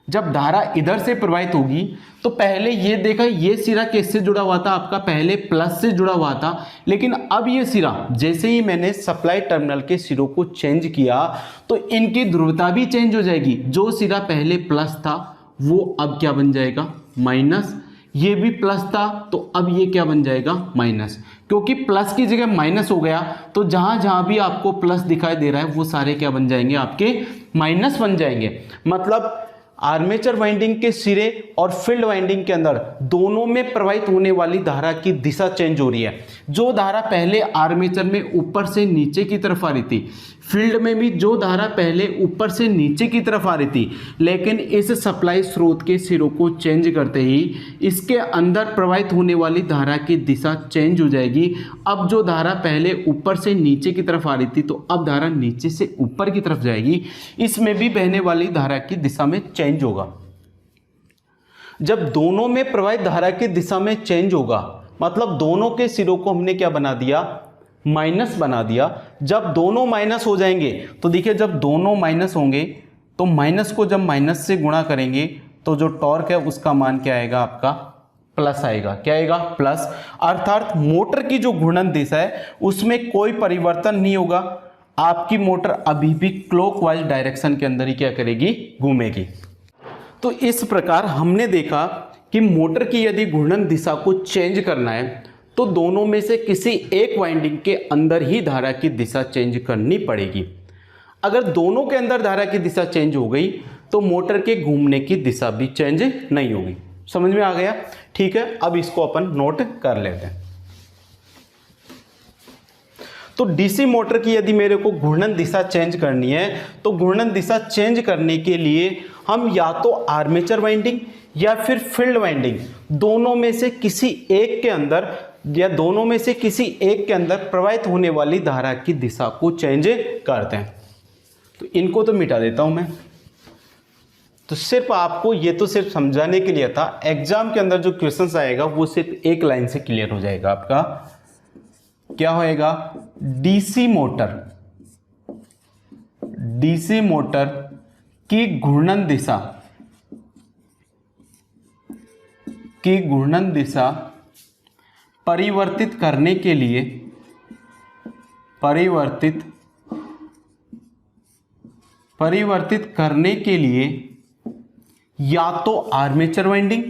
S1: जब धारा इधर से प्रवाहित होगी तो पहले ये देखा, ये सिरा किससे जुड़ा हुआ था, आपका पहले प्लस से जुड़ा हुआ था, लेकिन अब ये सिरा जैसे ही मैंने सप्लाई टर्मिनल के सिरों को चेंज किया तो इनकी ध्रुवता भी चेंज हो जाएगी। जो सिरा पहले प्लस था वो अब क्या बन जाएगा, माइनस। ये भी प्लस था तो अब ये क्या बन जाएगा, माइनस। क्योंकि प्लस की जगह माइनस हो गया तो जहां जहां भी आपको प्लस दिखाई दे रहा है वो सारे क्या बन जाएंगे, आपके माइनस बन जाएंगे। मतलब आर्मेचर वाइंडिंग के सिरे और फील्ड वाइंडिंग के अंदर दोनों में प्रवाहित होने वाली धारा की दिशा चेंज हो रही है। जो धारा पहले आर्मेचर में ऊपर से नीचे की तरफ आ रही थी, फील्ड में भी जो धारा पहले ऊपर से नीचे की तरफ आ रही थी, लेकिन इस सप्लाई स्रोत के सिरों को चेंज करते ही इसके अंदर प्रवाहित होने वाली धारा की दिशा चेंज हो जाएगी। अब जो धारा पहले ऊपर से नीचे की तरफ आ रही थी तो अब धारा नीचे से ऊपर की तरफ जाएगी। इसमें भी बहने वाली धारा की दिशा में चेंज होगा। जब दोनों में प्रवाहित धारा की दिशा में चेंज होगा मतलब दोनों के सिरों को हमने क्या बना दिया, माइनस बना दिया। जब दोनों माइनस हो जाएंगे तो देखिए, जब दोनों माइनस होंगे तो माइनस को जब माइनस से गुणा करेंगे तो जो टॉर्क है उसका मान क्या आएगा, आपका प्लस आएगा। क्या आएगा, प्लस। अर्थात मोटर की जो घूर्णन दिशा है उसमें कोई परिवर्तन नहीं होगा। आपकी मोटर अभी भी क्लॉकवाइज डायरेक्शन के अंदर ही क्या करेगी, घूमेगी। तो इस प्रकार हमने देखा कि मोटर की यदि घूर्णन दिशा को चेंज करना है तो दोनों में से किसी एक वाइंडिंग के अंदर ही धारा की दिशा चेंज करनी पड़ेगी। अगर दोनों के अंदर धारा की दिशा चेंज हो गई तो मोटर के घूमने की दिशा भी चेंज नहीं होगी। समझ में आ गया? ठीक है, अब इसको अपन नोट कर लेते हैं। तो डीसी मोटर की यदि मेरे को घूर्णन दिशा चेंज करनी है तो घूर्णन दिशा चेंज करने के लिए हम या तो आर्मेचर वाइंडिंग या फिर फील्ड वाइंडिंग दोनों में से किसी एक के अंदर या दोनों में से किसी एक के अंदर प्रवाहित होने वाली धारा की दिशा को चेंज करते हैं। तो इनको तो मिटा देता हूं मैं। तो सिर्फ आपको ये तो सिर्फ समझाने के लिए था। एग्जाम के अंदर जो क्वेश्चंस आएगा वो सिर्फ एक लाइन से क्लियर हो जाएगा। आपका क्या होएगा, डीसी मोटर की घूर्णन दिशा परिवर्तित करने के लिए या तो आर्मेचर वाइंडिंग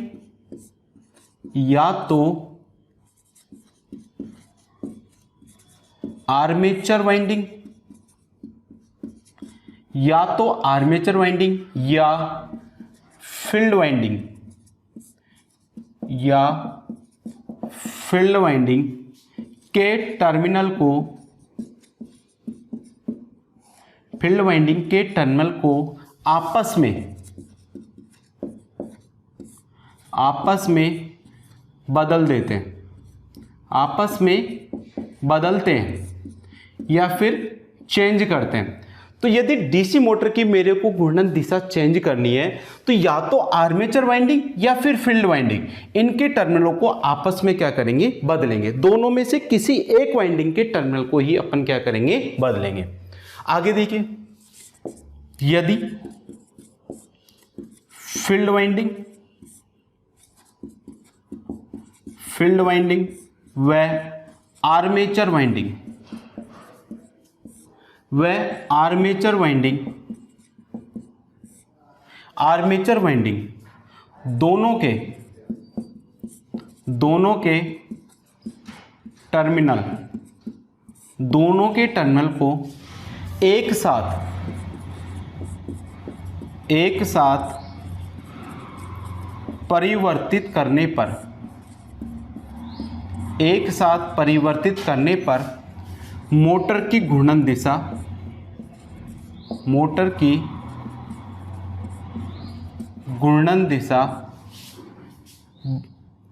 S1: या तो आर्मेचर वाइंडिंग या फील्ड वाइंडिंग के टर्मिनल को आपस में बदलते हैं या फिर चेंज करते हैं। तो यदि डीसी मोटर की मेरे को घूर्णन दिशा चेंज करनी है तो या तो आर्मेचर वाइंडिंग या फिर फील्ड वाइंडिंग, इनके टर्मिनलों को आपस में क्या करेंगे, बदलेंगे। दोनों में से किसी एक वाइंडिंग के टर्मिनल को ही अपन क्या करेंगे, बदलेंगे। आगे देखिए, यदि फील्ड वाइंडिंग व आर्मेचर वाइंडिंग दोनों के टर्मिनल को एक साथ परिवर्तित करने पर मोटर की घूर्णन दिशा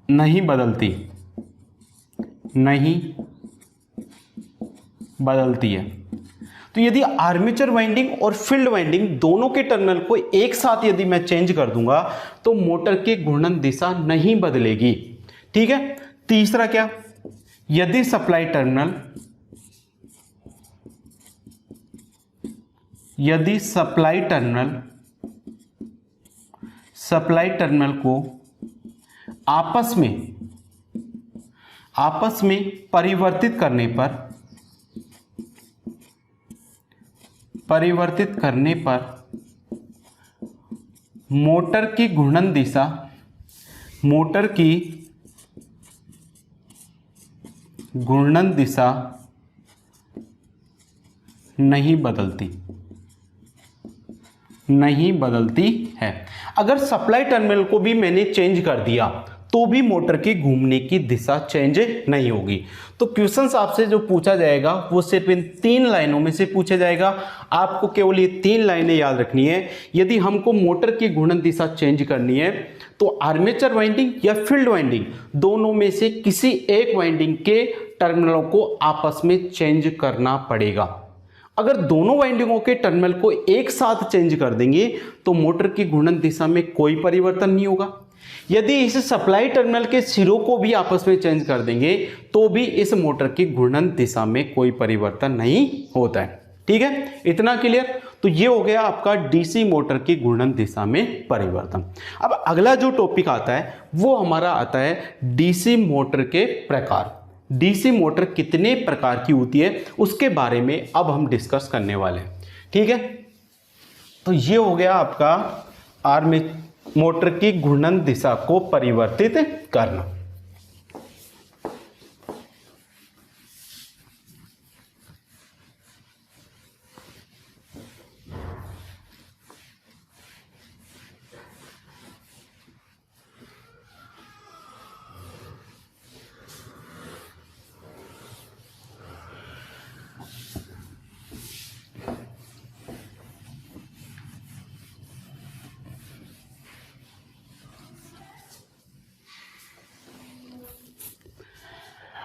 S1: नहीं बदलती है। तो यदि आर्मेचर वाइंडिंग और फील्ड वाइंडिंग दोनों के टर्मिनल को एक साथ यदि मैं चेंज कर दूंगा तो मोटर की घूर्णन दिशा नहीं बदलेगी। ठीक है। तीसरा क्या, यदि सप्लाई टर्मिनल को आपस में परिवर्तित करने पर मोटर की घूर्णन दिशा नहीं बदलती है। अगर सप्लाई टर्मिनल को भी मैंने चेंज कर दिया तो भी मोटर की घूमने की दिशा चेंज नहीं होगी। तो क्वेश्चंस आपसे जो पूछा जाएगा वो सिर्फ इन 3 लाइनों में से पूछा जाएगा। आपको केवल ये 3 लाइनें याद रखनी है। यदि हमको मोटर की घूर्णन दिशा चेंज करनी है तो आर्मेचर वाइंडिंग या फील्ड वाइंडिंग दोनों में से किसी एक वाइंडिंग के टर्मिनलों को आपस में चेंज करना पड़ेगा। अगर दोनों वाइंडिंगों के टर्मिनल को एक साथ चेंज कर देंगे तो मोटर की घूर्णन दिशा में कोई परिवर्तन नहीं होगा। यदि इस सप्लाई टर्मिनल के सिरों को भी आपस में चेंज कर देंगे तो भी इस मोटर की घूर्णन दिशा में कोई परिवर्तन नहीं होता है। ठीक है, इतना क्लियर। तो ये हो गया आपका डीसी मोटर की घूर्णन दिशा में परिवर्तन। अब अगला जो टॉपिक आता है वो हमारा आता है डीसी मोटर के प्रकार। डीसी मोटर कितने प्रकार की होती है उसके बारे में अब हम डिस्कस करने वाले हैं। ठीक है, तो ये हो गया आपका मोटर की घूर्णन दिशा को परिवर्तित करना।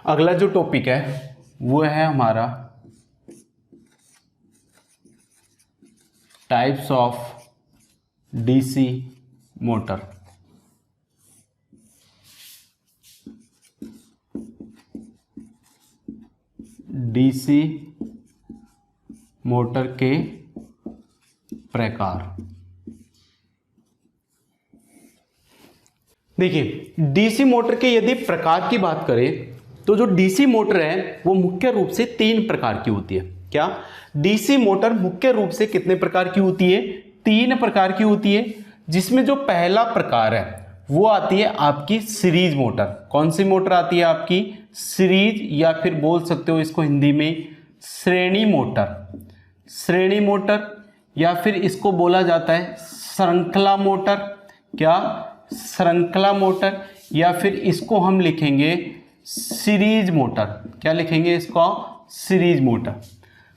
S1: अगला जो टॉपिक है वो है हमारा types of DC motor. DC motor के प्रकार। देखिए, डीसी मोटर के यदि प्रकार की बात करें तो जो डीसी मोटर है वो मुख्य रूप से 3 प्रकार की होती है। क्या, डीसी मोटर मुख्य रूप से कितने प्रकार की होती है? 3 प्रकार की होती है, जिसमें जो पहला प्रकार है वो आती है आपकी सीरीज मोटर। कौन सी मोटर आती है आपकी? सीरीज, या फिर बोल सकते हो इसको हिंदी में श्रेणी मोटर। श्रेणी मोटर, या फिर इसको बोला जाता है श्रृंखला मोटर। क्या, श्रृंखला मोटर, या फिर इसको हम लिखेंगे सीरीज मोटर। क्या लिखेंगे इसको? Series motor.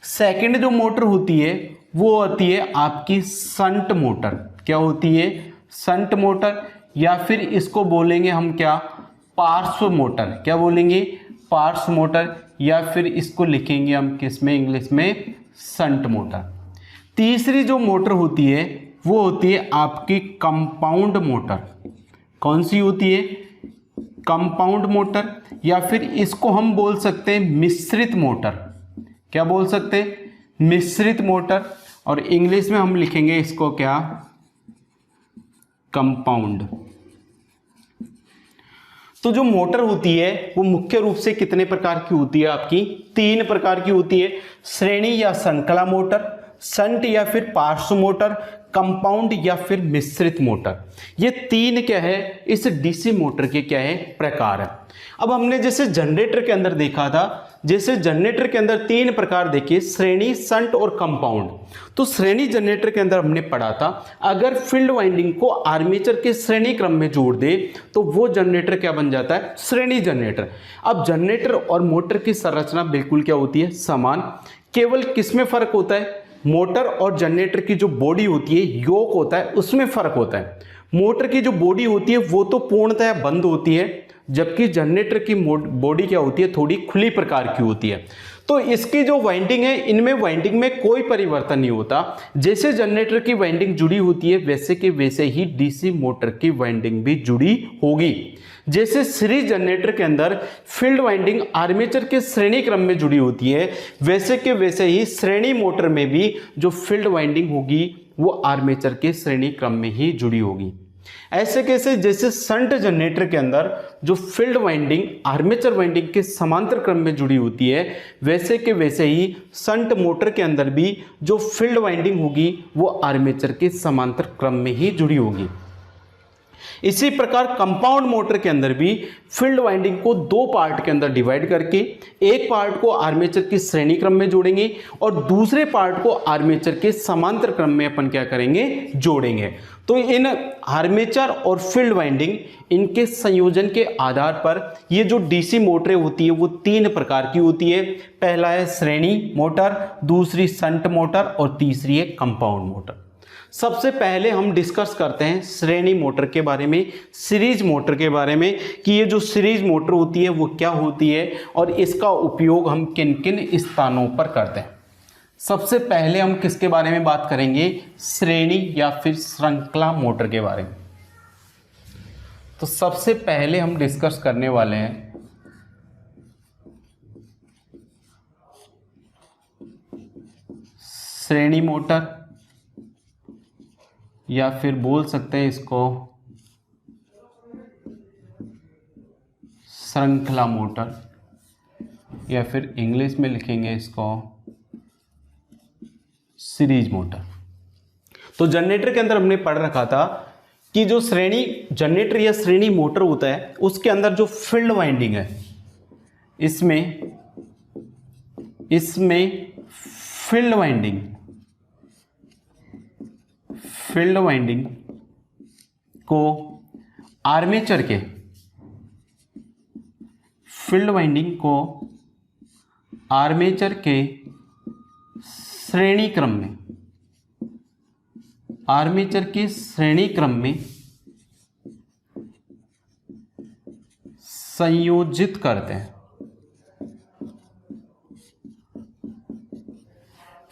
S1: सेकंड जो मोटर होती है वो होती है आपकी शंट मोटर। क्या होती है? शंट मोटर, या फिर इसको बोलेंगे हम क्या? पार्श्व मोटर। क्या बोलेंगे? पार्श्व मोटर, या फिर इसको लिखेंगे हम किस में? इंग्लिश में शंट मोटर। तीसरी जो मोटर होती है वो होती है आपकी कंपाउंड मोटर। कौन सी होती है? कंपाउंड मोटर, या फिर इसको हम बोल सकते हैं मिश्रित मोटर। क्या बोल सकते हैं? मिश्रित मोटर। और इंग्लिश में हम लिखेंगे इसको क्या? कंपाउंड। तो जो मोटर होती है वो मुख्य रूप से कितने प्रकार की होती है? आपकी 3 प्रकार की होती है। श्रेणी या श्रृंखला मोटर, शंट या फिर पार्श्व मोटर, कंपाउंड या फिर मिश्रित मोटर। ये 3 क्या है? इस डीसी मोटर के क्या है? प्रकार है। अब हमने जैसे जनरेटर के अंदर देखा था, जैसे जनरेटर के अंदर 3 प्रकार देखे, श्रेणी, शंट और कंपाउंड। तो श्रेणी जनरेटर के अंदर हमने पढ़ा था, अगर फील्ड वाइंडिंग को आर्मेचर के श्रेणी क्रम में जोड़ दे तो वो जनरेटर क्या बन जाता है? श्रेणी जनरेटर। अब जनरेटर और मोटर की संरचना बिल्कुल क्या होती है? समान। केवल किसमें फर्क होता है? मोटर और जनरेटर की जो बॉडी होती है, योक होता है, उसमें फर्क होता है। मोटर की जो बॉडी होती है वो तो पूर्णतः बंद होती है, जबकि जनरेटर की बॉडी क्या होती है? थोड़ी खुली प्रकार की होती है। तो इसकी जो वाइंडिंग है, इनमें वाइंडिंग में कोई परिवर्तन नहीं होता। जैसे जनरेटर की वाइंडिंग जुड़ी होती है वैसे के वैसे ही डीसी मोटर की वाइंडिंग भी जुड़ी होगी। जैसे सीरीज जनरेटर के अंदर फील्ड वाइंडिंग आर्मेचर के श्रेणी क्रम में जुड़ी होती है, वैसे के वैसे ही श्रेणी मोटर में भी जो फील्ड वाइंडिंग होगी वो आर्मेचर के श्रेणी क्रम में ही जुड़ी होगी। ऐसे कैसे? जैसे शंट जनरेटर के अंदर जो फील्ड वाइंडिंग आर्मेचर वाइंडिंग के समांतर क्रम में जुड़ी होती है, वैसे के वैसे ही शंट मोटर के अंदर भी जो फील्ड वाइंडिंग होगी वो आर्मेचर के समांतर क्रम में ही जुड़ी होगी। इसी प्रकार कंपाउंड मोटर के अंदर भी फील्ड वाइंडिंग को 2 पार्ट के अंदर डिवाइड करके एक पार्ट को आर्मेचर की श्रेणी क्रम में जोड़ेंगे और दूसरे पार्ट को आर्मेचर के समांतर क्रम में अपन क्या करेंगे? जोड़ेंगे। तो इन आर्मेचर और फील्ड वाइंडिंग, इनके संयोजन के आधार पर ये जो डीसी मोटरें होती है वो 3 प्रकार की होती है। पहला है श्रेणी मोटर, दूसरी शंट मोटर और तीसरी है कंपाउंड मोटर। सबसे पहले हम डिस्कस करते हैं श्रेणी मोटर के बारे में, सीरीज मोटर के बारे में, कि ये जो सीरीज मोटर होती है वो क्या होती है और इसका उपयोग हम किन किन स्थानों पर करते हैं। सबसे पहले हम किसके बारे में बात करेंगे? श्रेणी या फिर श्रृंखला मोटर के बारे में। तो सबसे पहले हम डिस्कस करने वाले हैं श्रेणी मोटर, या फिर बोल सकते हैं इसको श्रृंखला मोटर, या फिर इंग्लिश में लिखेंगे इसको सीरीज मोटर। तो जनरेटर के अंदर हमने पढ़ रखा था कि जो श्रेणी जनरेटर या श्रेणी मोटर होता है उसके अंदर जो फील्ड वाइंडिंग है, इसमें फील्ड वाइंडिंग को आर्मेचर के फील्ड वाइंडिंग को आर्मेचर के श्रेणी क्रम में, आर्मेचर के श्रेणी क्रम में संयोजित करते हैं।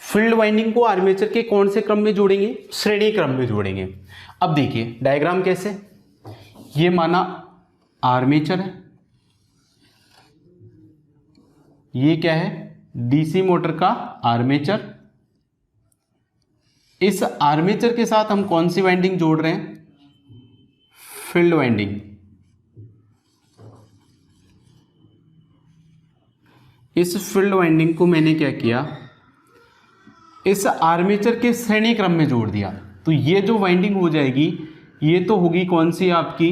S1: फील्ड वाइंडिंग को आर्मेचर के कौन से क्रम में जोड़ेंगे? श्रेणी क्रम में जोड़ेंगे। अब देखिए डायग्राम कैसे, ये माना आर्मेचर है, ये क्या है? डीसी मोटर का आर्मेचर। इस आर्मेचर के साथ हम कौन सी वाइंडिंग जोड़ रहे हैं? Field winding. इस फील्ड वाइंडिंग को मैंने क्या किया? इस आर्मेचर के श्रेणी क्रम में जोड़ दिया। तो ये जो वाइंडिंग हो जाएगी ये तो होगी कौन सी? आपकी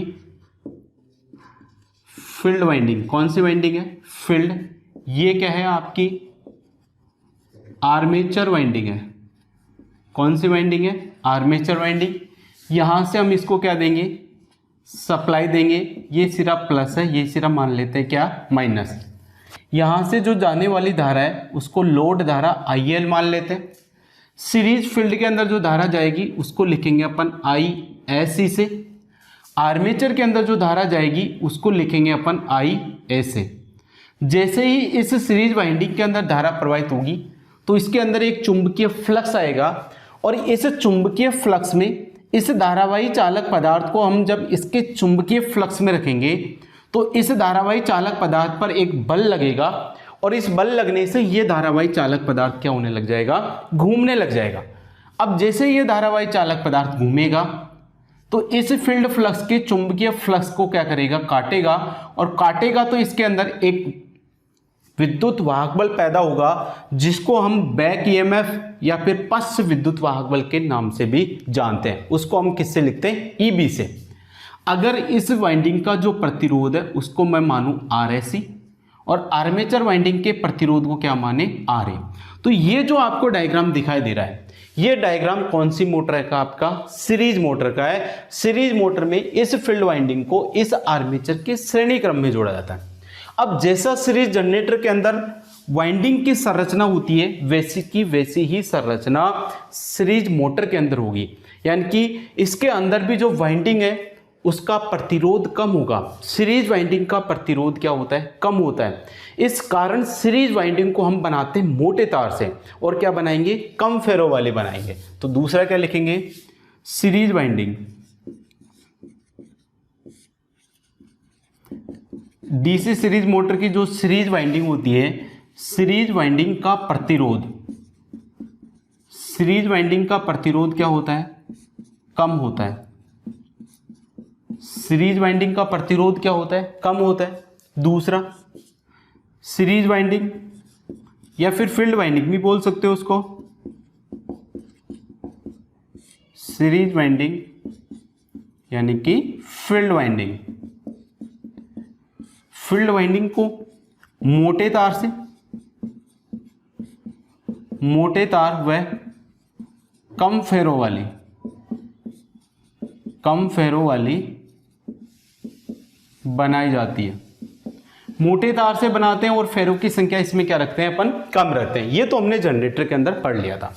S1: फील्ड वाइंडिंग। कौन सी वाइंडिंग है? फील्ड। ये क्या है? आपकी आर्मेचर वाइंडिंग है। कौन सी वाइंडिंग है? Armature winding. यहां से हम इसको क्या देंगे? सप्लाई देंगे। ये सिरा प्लस है, ये सिरा मान लेते हैं क्या? माइनस। यहां से जो जाने वाली धारा है उसको लोड धारा IL मान लेते हैं। सीरीज फील्ड के अंदर जो धारा जाएगी उसको लिखेंगे अपन ISC से। आर्मेचर के अंदर जो धारा जाएगी उसको लिखेंगे अपन ISA। जैसे ही इस सीरीज वाइंडिंग के अंदर धारा प्रवाहित होगी तो इसके अंदर एक चुंबकीय फ्लक्स आएगा और इस चुंबकीय फ्लक्स में इस धारावाही चालक पदार्थ को हम जब इसके चुंबकीय फ्लक्स में रखेंगे तो इस धारावाही चालक पदार्थ पर एक बल लगेगा और इस बल लगने से ये धारावाही चालक पदार्थ क्या होने लग जाएगा, घूमने लग जाएगा। अब जैसे ये धारावाही चालक पदार्थ घूमेगा तो इस फील्ड फ्लक्स के चुंबकीय फ्लक्स को क्या करेगा, काटेगा, और काटेगा तो इसके अंदर एक विद्युत वाहक बल पैदा होगा जिसको हम बैक ईएमएफ या फिर पश्च विद्युत वाहक बल के नाम से भी जानते हैं। उसको हम किससे लिखते हैं, ईबी से। अगर इस वाइंडिंग का जो प्रतिरोध है उसको मैं मानूं आरएसी और आर्मेचर वाइंडिंग के प्रतिरोध को क्या माने, आरए, तो ये जो आपको डायग्राम दिखाई दे रहा है ये डायग्राम कौन सी मोटर का, आपका सीरीज मोटर का है। सीरीज मोटर में इस फील्ड वाइंडिंग को इस आर्मेचर के श्रेणी क्रम में जोड़ा जाता है। अब जैसा सीरीज जनरेटर के अंदर वाइंडिंग की संरचना होती है वैसी की वैसी ही संरचना सीरीज मोटर के अंदर होगी, यानी कि इसके अंदर भी जो वाइंडिंग है उसका प्रतिरोध कम होगा। सीरीज वाइंडिंग का प्रतिरोध क्या होता है, कम होता है। इस कारण सीरीज वाइंडिंग को हम बनाते हैं मोटे तार से और क्या बनाएंगे, कम फेरो वाले बनाएंगे। तो दूसरा क्या लिखेंगे, series winding. DC series motor की जो सीरीज वाइंडिंग होती है, सीरीज वाइंडिंग का प्रतिरोध, सीरीज वाइंडिंग का प्रतिरोध क्या होता है, कम होता है। सीरीज वाइंडिंग का प्रतिरोध क्या होता है, कम होता है। दूसरा सीरीज वाइंडिंग या फिर फील्ड वाइंडिंग भी बोल सकते हो उसको, सीरीज वाइंडिंग यानी कि फील्ड वाइंडिंग। फील्ड वाइंडिंग को मोटे तार से, मोटे तार व कम फेरो वाली, कम फेरो वाली बनाई जाती है। मोटे तार से बनाते हैं और फेरो की संख्या इसमें क्या रखते हैं अपन, कम रखते हैं। ये तो हमने जनरेटर के अंदर पढ़ लिया था।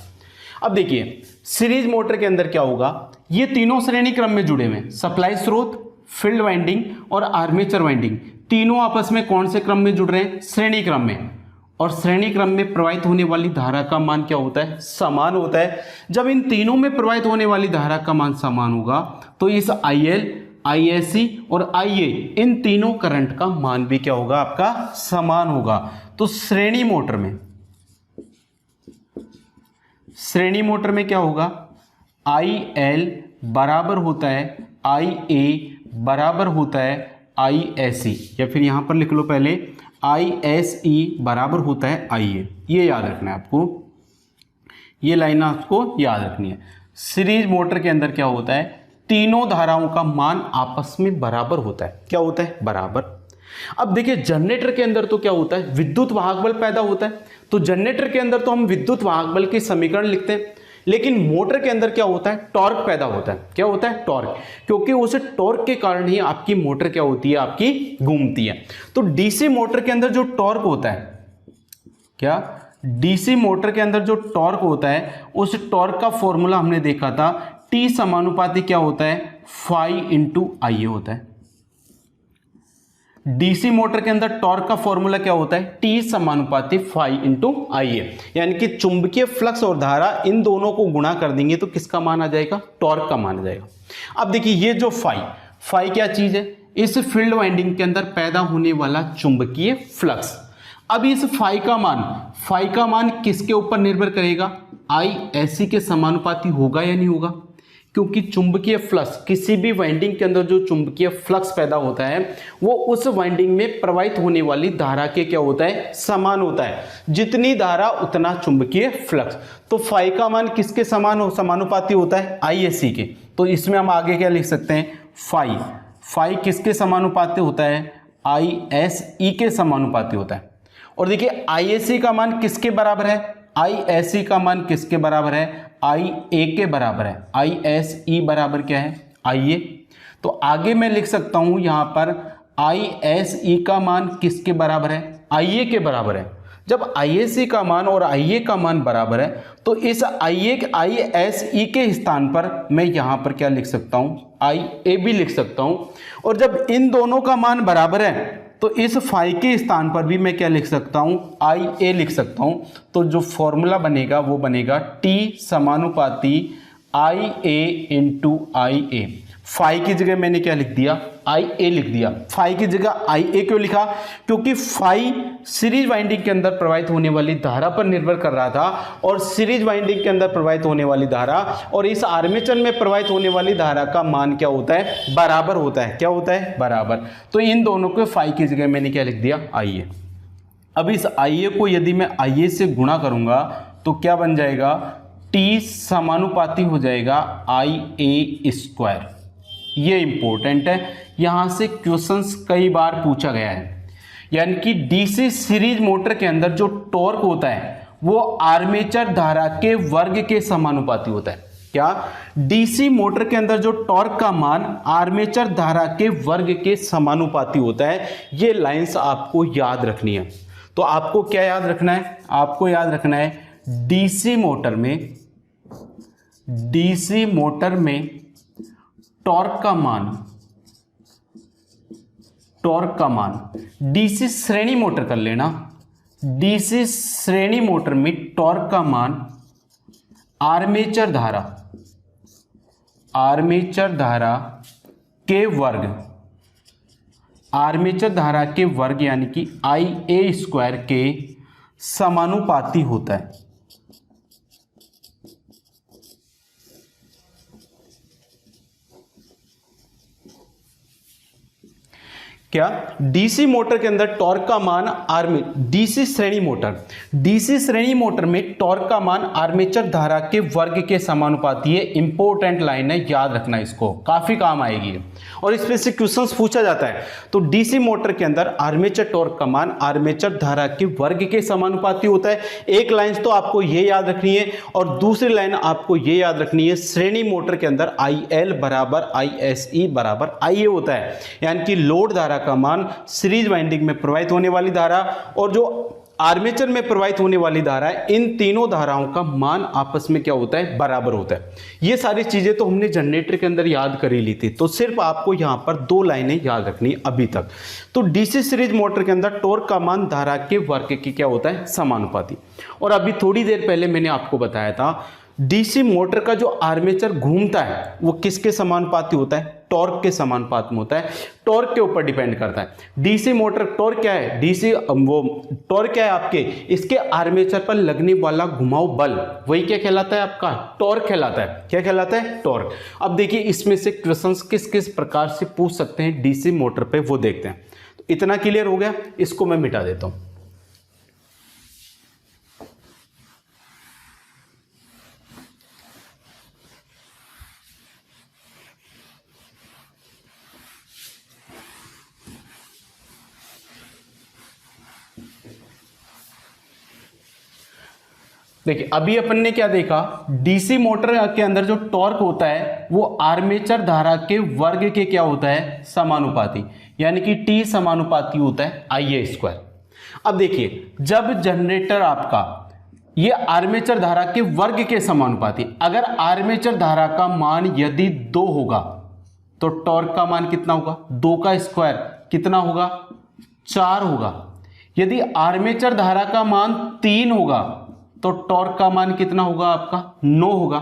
S1: अब देखिए सीरीज मोटर के अंदर क्या होगा, ये तीनों श्रेणी क्रम में जुड़े हुए हैं, सप्लाई स्रोत, फील्ड वाइंडिंग और आर्मेचर वाइंडिंग। तीनों आपस में कौन से क्रम में जुड़ रहे हैं, श्रेणी क्रम में। और श्रेणी क्रम में प्रवाहित होने वाली धारा का मान क्या होता है, समान होता है। जब इन तीनों में प्रवाहित होने वाली धारा का मान समान होगा तो इस IL, ISC और IA इन तीनों करंट का मान भी क्या होगा, आपका समान होगा। तो श्रेणी मोटर में, श्रेणी मोटर में क्या होगा, IL बराबर होता है IA बराबर होता है ISC, या फिर यहां पर लिख लो पहले ISE बराबर होता है IA। ये याद रखना है आपको, ये लाइन आपको याद रखनी है। सीरीज मोटर के अंदर क्या होता है, तीनों धाराओं का मान आपस में बराबर होता है। क्या होता है, बराबर। अब देखिए जनरेटर के अंदर तो क्या होता है, विद्युत वाहक बल पैदा होता है। तो जनरेटर के अंदर तो हम विद्युत वाहक बल के समीकरण लिखते हैं, लेकिन मोटर के अंदर क्या होता है, टॉर्क पैदा होता है। क्या होता है, टॉर्क, क्योंकि उस टॉर्क के कारण ही आपकी मोटर क्या होती है, आपकी घूमती है। तो डीसी मोटर के अंदर जो टॉर्क होता है, क्या डीसी मोटर के अंदर जो टॉर्क होता है उस टॉर्क का फॉर्मूला हमने देखा था, T समानुपाती क्या होता है, फाई इंटू IA होता है। डीसी मोटर के अंदर टॉर्क का फॉर्मूला क्या होता है, T समानुपाती फाई इंटू IA, यानी कि चुंबकीय फ्लक्स और धारा इन दोनों को गुणा कर देंगे तो किसका मान आ जाएगा, टॉर्क का मान आ जाएगा। अब देखिए ये जो फाई क्या चीज है, इस फील्ड वाइंडिंग के अंदर पैदा होने वाला चुंबकीय फ्लक्स। अब इस फाई का मान किसके ऊपर निर्भर करेगा, ISC के समानुपाती होगा या नहीं होगा, क्योंकि चुंबकीय फ्लक्स, किसी भी वाइंडिंग के अंदर जो चुंबकीय फ्लक्स पैदा होता है वो उस वाइंडिंग में प्रवाहित होने वाली धारा के क्या होता है, समान होता है। जितनी धारा उतना चुंबकीय फ्लक्स। तो फाई का मान किसके समानुपाती होता है, ISC के। तो इसमें हम आगे क्या लिख सकते हैं, फाई किसके समानुपाती होता है, ISE के समानुपाती होता है। और देखिए ISC का मान किसके बराबर है, ISC का मान किसके बराबर है, IA के बराबर है। ISE बराबर क्या है, IA। तो आगे मैं लिख सकता हूं यहां पर ISE का मान किसके बराबर है, IA के बराबर है। जब ISC का मान और IA का मान बराबर है तो इस ISE के स्थान पर मैं यहां पर क्या लिख सकता हूं, IA भी लिख सकता हूं। और जब इन दोनों का मान बराबर है तो इस फाई के स्थान पर भी मैं क्या लिख सकता हूं, आई ए लिख सकता हूं। तो जो फॉर्मूला बनेगा वो बनेगा टी समानुपाती आई ए इंटू आई ए। फाई की जगह मैंने क्या लिख दिया, आई ए लिख दिया। फाई की जगह आई ए क्यों लिखा, क्योंकि फाई सीरीज वाइंडिंग के अंदर प्रवाहित होने वाली धारा पर निर्भर कर रहा था, और सीरीज वाइंडिंग के अंदर प्रवाहित होने वाली धारा और इस आर्मेचर में प्रवाहित होने वाली धारा का मान क्या होता है, बराबर होता है। क्या होता है, बराबर। तो इन दोनों को फाई की जगह मैंने क्या लिख दिया, आई ए। अब इस आई ए को यदि मैं आई ए से गुणा करूंगा तो क्या बन जाएगा, टी समानुपाती हो जाएगा आई ए स्क्वायर। ये इंपॉर्टेंट है, यहां से क्वेश्चंस कई बार पूछा गया है। यानी कि डीसी सीरीज मोटर के अंदर जो टॉर्क होता है वो आर्मेचर धारा के वर्ग के समानुपाती होता है। क्या, डीसी मोटर के अंदर जो टॉर्क का मान आर्मेचर धारा के वर्ग के समानुपाती होता है। ये लाइंस आपको याद रखनी है। तो आपको क्या याद रखना है, आपको याद रखना है डीसी मोटर में टॉर्क का मान डीसी श्रेणी मोटर कर लेना। डीसी श्रेणी मोटर में टॉर्क का मान आर्मेचर धारा के वर्ग यानी कि आई ए स्क्वायर के समानुपाती होता है। क्या, डीसी मोटर के अंदर टॉर्क का मान डीसी श्रेणी मोटर में टॉर्क का मान आर्मेचर धारा के वर्ग के समानुपाती है। इंपॉर्टेंट लाइन है, याद रखना, इसको काफी काम आएगी और इसमें से क्वेश्चंस पूछा जाता है। तो डीसी मोटर के अंदर आर्मेचर टॉर्क का मान आर्मेचर धारा के वर्ग के समानुपाती होता है। एक लाइन तो आपको ये याद रखनी है और दूसरी लाइन आपको ये याद रखनी है, श्रेणी मोटर के अंदर आई एल बराबर आई एस ई बराबर आई ए होता है। यानी कि लोड धारा का मान सीरीज वाइंडिंग में प्रवाहित होने वाली धारा और जो आर्मेचर में प्रवाहित होने वाली धारा है, इन तीनों धाराओं का मान आपस में क्या होता है, बराबर होता है। ये सारी चीजें तो हमने जनरेटर के अंदर याद कर ही ली थी। तो सिर्फ आपको यहां पर 2 लाइनें याद रखनी है अभी तक। तो डीसी सीरीज मोटर के अंदर टॉर्क का मान धारा के वर्ग के क्या होता है, समानुपाती। और अभी थोड़ी देर पहले मैंने आपको बताया था डीसी मोटर का जो आर्मेचर घूमता है वो किसके समानुपाती होता है, टॉर्क के समानुपात में होता है। टॉर्क के ऊपर डिपेंड करता है। डीसी मोटर टॉर्क क्या है, टॉर्क क्या है आपके, इसके आर्मेचर पर लगने वाला घुमाव बल, वही क्या कहलाता है, आपका टॉर्क कहलाता है। क्या कहलाता है, टॉर्क। अब देखिए इसमें से क्वेश्चंस किस किस प्रकार से पूछ सकते हैं डीसी मोटर पे, वो देखते हैं। तो इतना क्लियर हो गया, इसको मैं मिटा देता हूं। देखिए अभी अपन ने क्या देखा, डीसी मोटर के अंदर जो टॉर्क होता है वो आर्मेचर धारा के वर्ग के क्या होता है, समानुपाती। यानी कि टी समानुपाती होता है आई ए स्क्वायर। अब देखिए जब जनरेटर आपका ये आर्मेचर धारा के वर्ग के समानुपाती, अगर आर्मेचर धारा का मान यदि 2 होगा तो टॉर्क का मान कितना होगा, 2 का स्क्वायर कितना होगा, 4 होगा। यदि आर्मेचर धारा का मान 3 होगा तो टॉर्क का मान कितना होगा, आपका 9 होगा।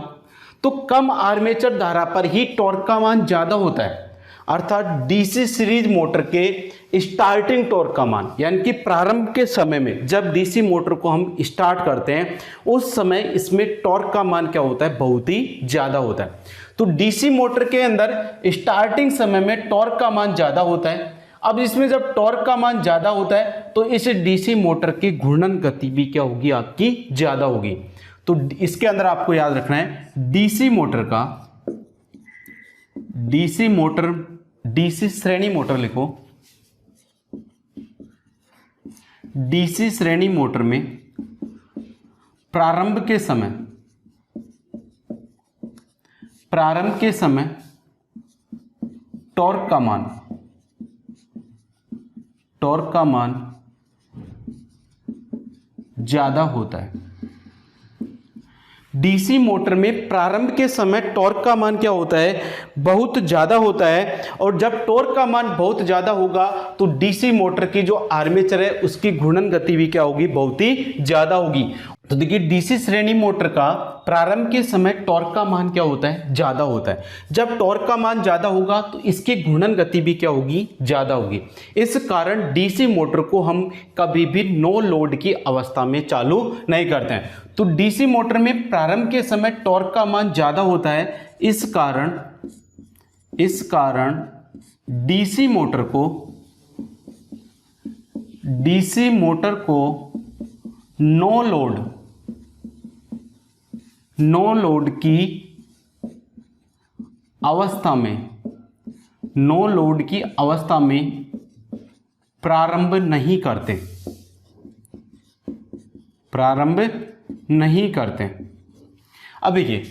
S1: तो कम आर्मेचर धारा पर ही टॉर्क का मान ज्यादा होता है। अर्थात डीसी सीरीज मोटर के स्टार्टिंग टॉर्क का मान, यानी कि प्रारंभ के समय में जब डीसी मोटर को हम स्टार्ट करते हैं उस समय इसमें टॉर्क का मान क्या होता है, बहुत ही ज्यादा होता है। तो डीसी मोटर के अंदर स्टार्टिंग समय में टॉर्क का मान ज्यादा होता है। अब इसमें जब टॉर्क का मान ज्यादा होता है तो इस डीसी मोटर की घूर्णन गति भी क्या होगी, आपकी ज्यादा होगी। तो इसके अंदर आपको याद रखना है डीसी श्रेणी मोटर लिखो। डीसी श्रेणी मोटर में प्रारंभ के समय टॉर्क का मान ज्यादा होता है। डीसी मोटर में प्रारंभ के समय टॉर्क का मान क्या होता है, बहुत ज़्यादा होता है। और जब टॉर्क का मान बहुत ज़्यादा होगा तो डीसी मोटर की जो आर्मेचर है उसकी घूर्णन गति भी क्या होगी, बहुत ही ज़्यादा होगी। तो देखिए डीसी श्रेणी मोटर का प्रारंभ के समय टॉर्क का मान क्या होता है, ज़्यादा होता है। जब टॉर्क का मान ज़्यादा होगा तो इसकी घूर्णन गति भी क्या होगी, ज़्यादा होगी। इस कारण डीसी मोटर को हम कभी भी नो लोड की अवस्था में चालू नहीं करते हैं। तो डीसी मोटर में प्रारंभ के समय टॉर्क का मान ज़्यादा होता है, इस कारण डीसी मोटर को नो लोड की अवस्था में प्रारंभ नहीं करते। अब देखिए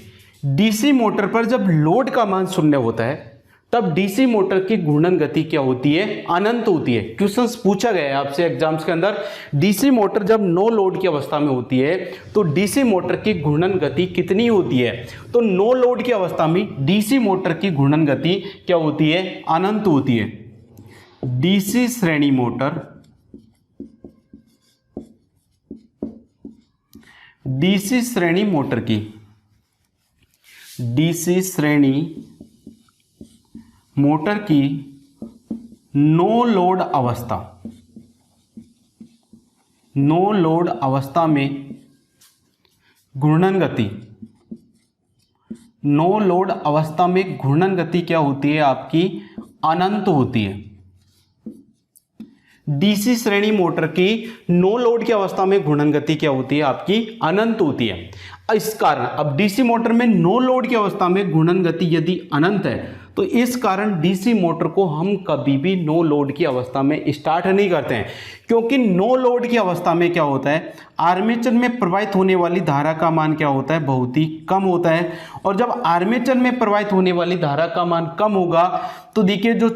S1: डीसी मोटर पर जब लोड का मान शून्य होता है तब डीसी मोटर की घूर्णन गति क्या होती है, अनंत होती है। क्वेश्चंस पूछा गया है आपसे एग्जाम्स के अंदर, डीसी मोटर जब नो लोड की अवस्था में होती है तो डीसी मोटर की घूर्णन गति कितनी होती है। तो नो लोड की अवस्था में डीसी मोटर की घूर्णन गति क्या होती है, अनंत होती है। डीसी श्रेणी मोटर की नो लोड अवस्था में घूर्णन गति क्या होती है, आपकी अनंत होती है। डीसी श्रेणी मोटर की नो लोड की अवस्था में घूर्णन गति क्या होती है, आपकी अनंत होती है। इस कारण अब डीसी मोटर में नो लोड की अवस्था में घूर्णन गति यदि अनंत है तो इस कारण डीसी मोटर को हम कभी भी नो लोड की अवस्था में स्टार्ट नहीं करते हैं, क्योंकि नो लोड की अवस्था में क्या होता है, आर्मेचर में प्रवाहित होने वाली धारा का मान क्या होता है, बहुत ही कम होता है। और जब आर्मेचर में प्रवाहित होने वाली धारा का मान कम होगा तो देखिए जो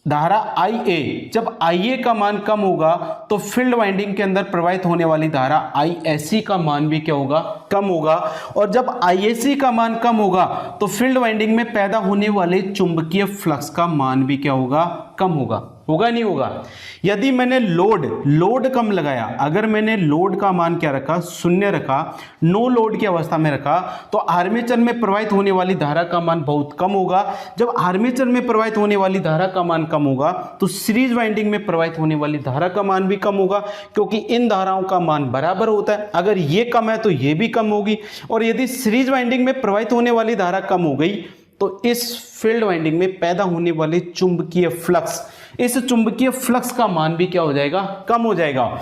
S1: धारा IA, जब IA का मान कम होगा तो फील्ड वाइंडिंग के अंदर प्रवाहित होने वाली धारा ISC का मान भी क्या होगा, कम होगा। और जब ISC का मान कम होगा तो फील्ड वाइंडिंग में पैदा होने वाले चुंबकीय फ्लक्स का मान भी क्या होगा, कम होगा। होगा नहीं होगा। यदि मैंने लोड कम लगाया, अगर मैंने लोड का मान क्या रखा, शून्य रखा, नो लोड की अवस्था में रखा, तो आर्मेचर में प्रवाहित होने वाली धारा का मान बहुत कम होगा। जब आर्मेचर में प्रवाहित होने वाली धारा का मान कम होगा तो सीरीज वाइंडिंग में प्रवाहित होने वाली धारा का मान भी कम होगा, क्योंकि इन धाराओं का मान बराबर होता है। अगर ये कम है तो ये भी कम होगी। और यदि सीरीज वाइंडिंग में प्रवाहित होने वाली धारा कम हो गई तो इस फील्ड वाइंडिंग में पैदा होने वाले चुंबकीय फ्लक्स, इस चुंबकीय फ्लक्स का मान भी क्या हो जाएगा, कम हो जाएगा।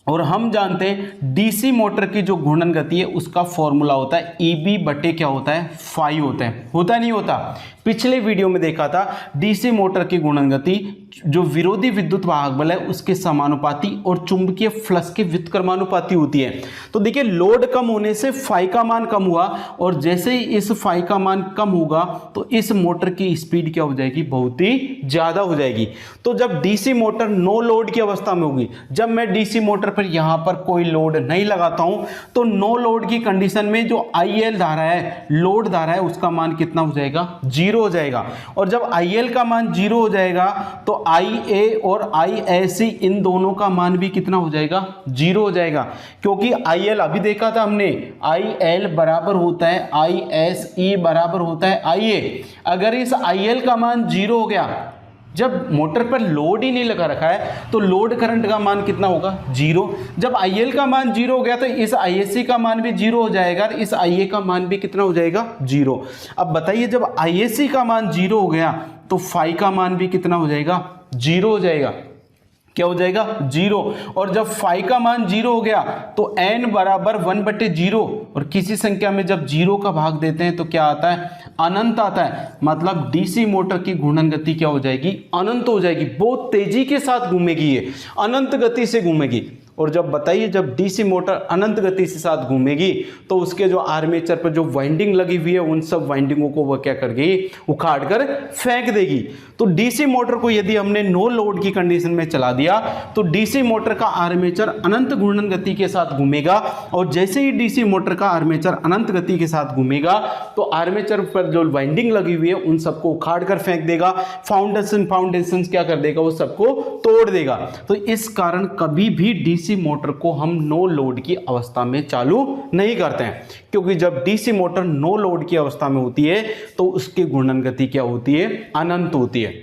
S1: और हम जानते हैं डीसी मोटर की जो घूर्णन गति है उसका फॉर्मूला होता है EB बटे क्या होता है, फाई होता है। होता नहीं होता। पिछले वीडियो में देखा था डीसी मोटर की घूर्णन गति जो विरोधी विद्युत वाहक बल है उसके समानुपाती और चुंबकीय फ्लक्स के व्युत्क्रमानुपाती होती है। तो देखिए लोड कम होने से फाई का मान कम हुआ, और जैसे ही इस फाई का मान कम होगा तो इस मोटर की स्पीड क्या हो जाएगी, बहुत ही ज्यादा हो जाएगी। तो जब डीसी मोटर नो लोड की अवस्था में होगी, जब मैं डीसी मोटर पर यहां पर कोई लोड नहीं लगाता हूं, तो नो लोड की कंडीशन में जो IL धारा है, लोड धारा है, उसका मान कितना हो जाएगा, 0 हो जाएगा। और जब IL का मान 0 हो जाएगा तो IA और ISC इन दोनों का मान भी कितना हो जाएगा, 0 हो जाएगा। क्योंकि IL अभी देखा था हमने, IL बराबर होता है ISE बराबर होता है IA। अगर इस IL का मान 0 हो गया, जब मोटर पर लोड ही नहीं लगा रखा है तो लोड करंट का मान कितना होगा, 0। जब IL का मान 0 हो गया तो इस ISC का मान भी 0 हो जाएगा, इस IA का मान भी कितना हो जाएगा, 0। अब बताइए जब ISC का मान 0 हो गया तो फाई का मान भी कितना हो जाएगा, 0 हो जाएगा। क्या हो जाएगा, 0। और जब फाई का मान 0 हो गया तो n बराबर 1/0, और किसी संख्या में जब 0 का भाग देते हैं तो क्या आता है, अनंत आता है। मतलब डीसी मोटर की घूर्णन गति क्या हो जाएगी, अनंत हो जाएगी। बहुत तेजी के साथ घूमेगी, ये अनंत गति से घूमेगी। और जब बताइए जब डीसी मोटर अनंत गति के साथ घूमेगी तो उसके जो आर्मेचर पर जो वाइंडिंग लगी हुई है उन सब वाइंडिंगों को वह क्या करेगी, उखाड़ कर फेंक देगी। तो डीसी मोटर को यदि हमने नो लोड की कंडीशन में चला दिया तो डीसी मोटर का आर्मेचर अनंत घूर्णन गति के साथ घूमेगा, और जैसे ही डीसी मोटर का आर्मेचर अनंत गति के साथ घूमेगा तो आर्मेचर पर जो वाइंडिंग लगी हुई है उन सबको उखाड़ कर फेंक देगा, फाउंडेशन क्या कर देगा, वो सबको तोड़ देगा। तो इस कारण कभी भी डीसी मोटर को हम नो लोड की अवस्था में चालू नहीं करते हैं, क्योंकि जब डीसी मोटर नो लोड की अवस्था में होती है तो उसकी घूर्णन गति क्या होती है, अनंत होती है।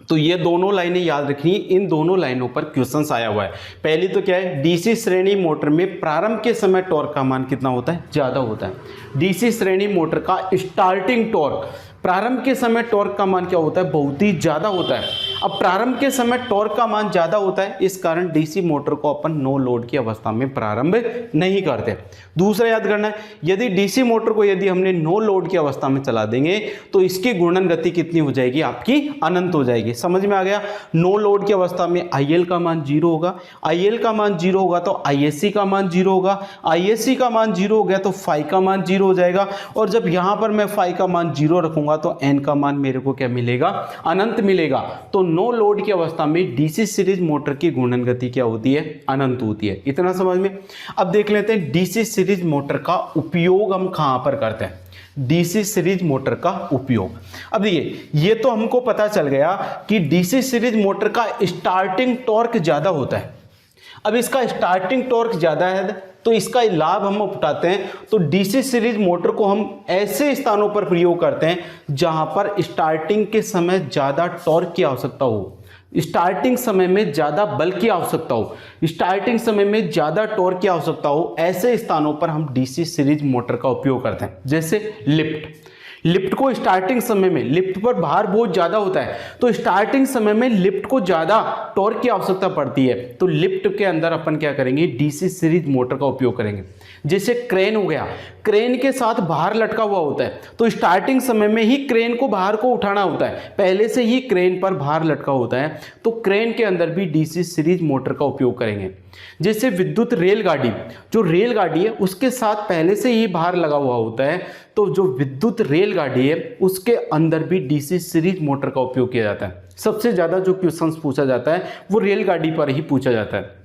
S1: तो ये दोनों लाइनें याद रखनी, इन दोनों लाइनों पर क्वेश्चंस आया हुआ है। पहली तो क्या है, डीसी श्रेणी मोटर में प्रारंभ के समय टॉर्क का मान कितना होता है, ज्यादा होता है। डीसी श्रेणी मोटर का स्टार्टिंग टॉर्क, प्रारंभ के समय टॉर्क का मान क्या होता है, बहुत ही ज्यादा होता है। अब प्रारंभ के समय टॉर्क का मान ज्यादा होता है, इस कारण डीसी मोटर को अपन नो लोड की अवस्था में प्रारंभ नहीं करते। दूसरा याद करना है, यदि डीसी मोटर को यदि हमने नो लोड की अवस्था में चला देंगे तो इसकी घूर्णन गति कितनी हो जाएगी, आपकी अनंत हो जाएगी। समझ में आ गया। नो लोड की अवस्था में आईएल का मान 0 होगा, आईएल का मान 0 होगा तो आईएससी का मान 0 होगा, आईएससी का मान 0 हो गया तो फाई का मान 0 हो जाएगा, और जब यहां पर मैं फाई का मान 0 रखूंगा तो एन का मान मेरे को क्या मिलेगा, अनंत मिलेगा। तो नो लोड की अवस्था में डीसी सीरीज मोटर की घूर्णन गति क्या होती है, अनंत होती है। इतना समझ में। अब देख लेते हैं डीसी सीरीज मोटर का उपयोग हम कहां पर करते हैं। डीसी सीरीज मोटर का उपयोग, अब देखिए ये तो हमको पता चल गया कि डीसी सीरीज मोटर का स्टार्टिंग टॉर्क ज्यादा होता है। अब इसका स्टार्टिंग टॉर्क ज्यादा है तो इसका लाभ हम उठाते हैं, तो डीसी सीरीज मोटर को हम ऐसे स्थानों पर प्रयोग करते हैं जहां पर स्टार्टिंग के समय ज्यादा टॉर्क की आवश्यकता हो, स्टार्टिंग समय में ज्यादा बल की आवश्यकता हो, स्टार्टिंग समय में ज्यादा टॉर्क की आवश्यकता हो, ऐसे स्थानों पर हम डीसी सीरीज मोटर का उपयोग करते हैं। जैसे लिफ्ट को स्टार्टिंग समय में, लिफ्ट पर भार बहुत ज्यादा होता है तो स्टार्टिंग समय में लिफ्ट को ज्यादा टॉर्क की आवश्यकता पड़ती है, तो लिफ्ट के अंदर अपन क्या करेंगे, डीसी सीरीज मोटर का उपयोग करेंगे। जैसे क्रेन हो गया, क्रेन के साथ भार लटका हुआ होता है तो स्टार्टिंग समय में ही क्रेन को भार को उठाना होता है, पहले से ही क्रेन पर भार लटका होता है, तो क्रेन के अंदर भी डीसी सीरीज मोटर का उपयोग करेंगे। जैसे विद्युत रेलगाड़ी, जो रेलगाड़ी है उसके साथ पहले से ही भार लगा हुआ होता है, तो जो विद्युत रेलगाड़ी है उसके अंदर भी डीसी सीरीज मोटर का उपयोग किया जाता है। सबसे ज्यादा जो क्वेश्चंस पूछा जाता है वो रेलगाड़ी पर ही पूछा जाता है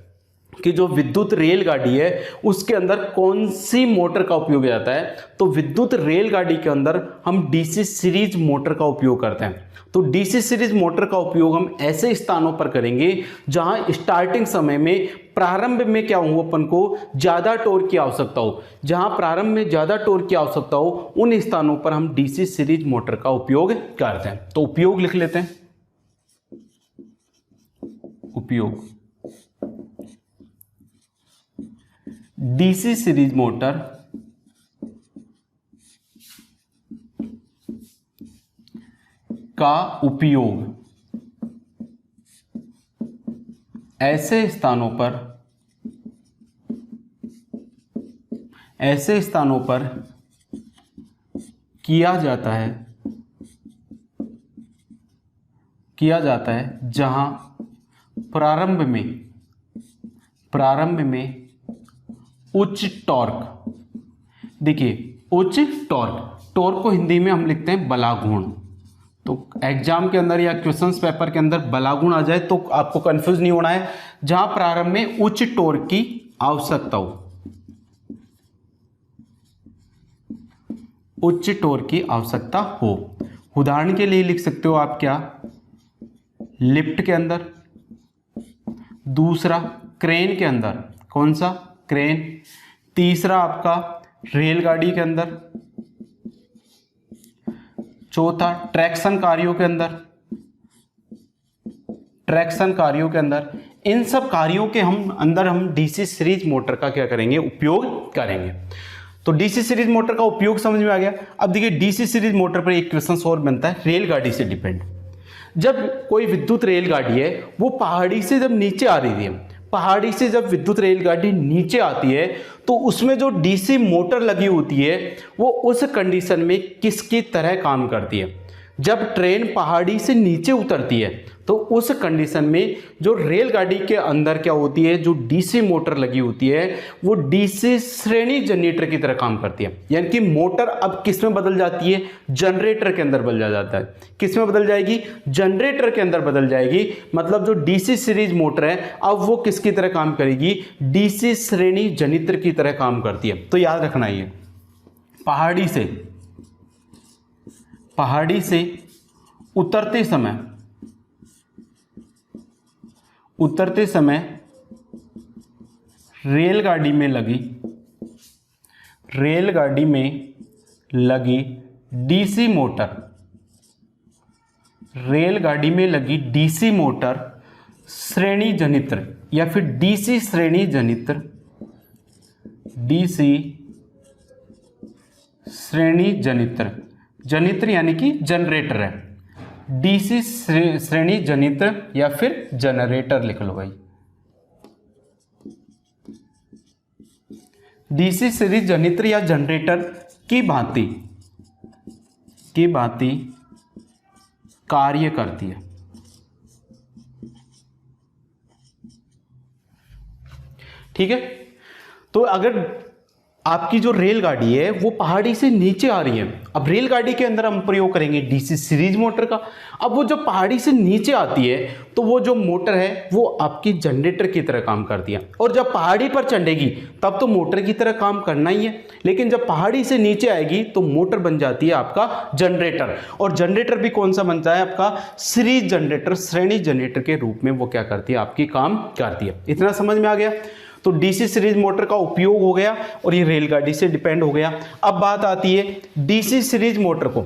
S1: कि जो विद्युत रेलगाड़ी है उसके अंदर कौन सी मोटर का उपयोग किया जाता है, तो विद्युत रेलगाड़ी के अंदर हम डीसी सीरीज मोटर का उपयोग करते हैं। तो डीसी सीरीज मोटर का उपयोग हम ऐसे स्थानों पर करेंगे जहां स्टार्टिंग समय में, प्रारंभ में क्या हो, अपन को ज्यादा टॉर्क की आवश्यकता हो, जहां प्रारंभ में ज्यादा टॉर्क की आवश्यकता हो उन स्थानों पर हम डीसी सीरीज मोटर का उपयोग करते हैं। तो उपयोग लिख लेते हैं। उपयोग, डीसी सीरीज मोटर का उपयोग ऐसे स्थानों पर किया जाता है जहां प्रारंभ में उच्च टॉर्क, देखिए उच्च टॉर्क को हिंदी में हम लिखते हैं बलागुण। तो एग्जाम के अंदर या क्वेश्चंस पेपर के अंदर बलागुण आ जाए तो आपको कंफ्यूज नहीं होना है, जहां प्रारंभ में उच्च टॉर्क की आवश्यकता हो, उच्च टॉर्क की आवश्यकता हो। उदाहरण के लिए लिख सकते हो आप क्या, लिफ्ट के अंदर, दूसरा क्रेन के अंदर, कौन सा, क्रेन, तीसरा आपका रेलगाड़ी के अंदर, चौथा ट्रैक्शन कार्यों के अंदर, इन सब कार्यों के अंदर हम डीसी सीरीज मोटर का क्या करेंगे, उपयोग करेंगे। तो डीसी सीरीज मोटर का उपयोग समझ में आ गया। अब देखिए डीसी सीरीज मोटर पर एक क्वेश्चन और बनता है, रेलगाड़ी से डिपेंड। जब कोई विद्युत रेलगाड़ी है वो पहाड़ी से जब नीचे आ रही है, पहाड़ी से जब विद्युत रेलगाड़ी नीचे आती है तो उसमें जो डीसी मोटर लगी होती है वो उस कंडीशन में किसकी तरह काम करती है। जब ट्रेन पहाड़ी से नीचे उतरती है तो उस कंडीशन में जो रेलगाड़ी के अंदर क्या होती है, जो डीसी मोटर लगी होती है वो डीसी श्रेणी जनरेटर की तरह काम करती है। यानी कि मोटर अब किस में बदल जाती है, जनरेटर के अंदर बदल जाता है। किस में बदल जाएगी, जनरेटर के अंदर बदल जाएगी। मतलब जो डीसी सीरीज मोटर है अब वो किसकी तरह काम करेगी, डीसी श्रेणी जनरेटर की तरह काम करती है। तो याद रखना ये पहाड़ी से उतरते समय रेलगाड़ी में लगी डीसी मोटर श्रेणी जनित्र या फिर डीसी श्रेणी जनित्र यानी कि जनरेटर है, डीसी श्रेणी जनित्र या फिर जनरेटर लिख लो भाई। डीसी श्रेणी जनित्र या जनरेटर की भांति कार्य करती है। ठीक है, तो अगर आपकी जो रेलगाड़ी है वो पहाड़ी से नीचे आ रही है, अब रेलगाड़ी के अंदर हम प्रयोग करेंगे डीसी सीरीज मोटर का। अब वो जो पहाड़ी से नीचे आती है तो वो जो मोटर है वो आपकी जनरेटर की तरह काम करती है, और जब पहाड़ी पर चढ़ेगी तब तो मोटर की तरह काम करना ही है, लेकिन जब पहाड़ी से नीचे आएगी तो मोटर बन जाती है आपका जनरेटर। और जनरेटर भी कौन सा बनता है आपका, सीरीज जनरेटर, श्रेणी जनरेटर के रूप में वो क्या करती है, आपकी काम करती है। इतना समझ में आ गया। तो डीसी सीरीज मोटर का उपयोग हो गया और ये रेलगाड़ी से डिपेंड हो गया। अब बात आती है डीसी सीरीज मोटर को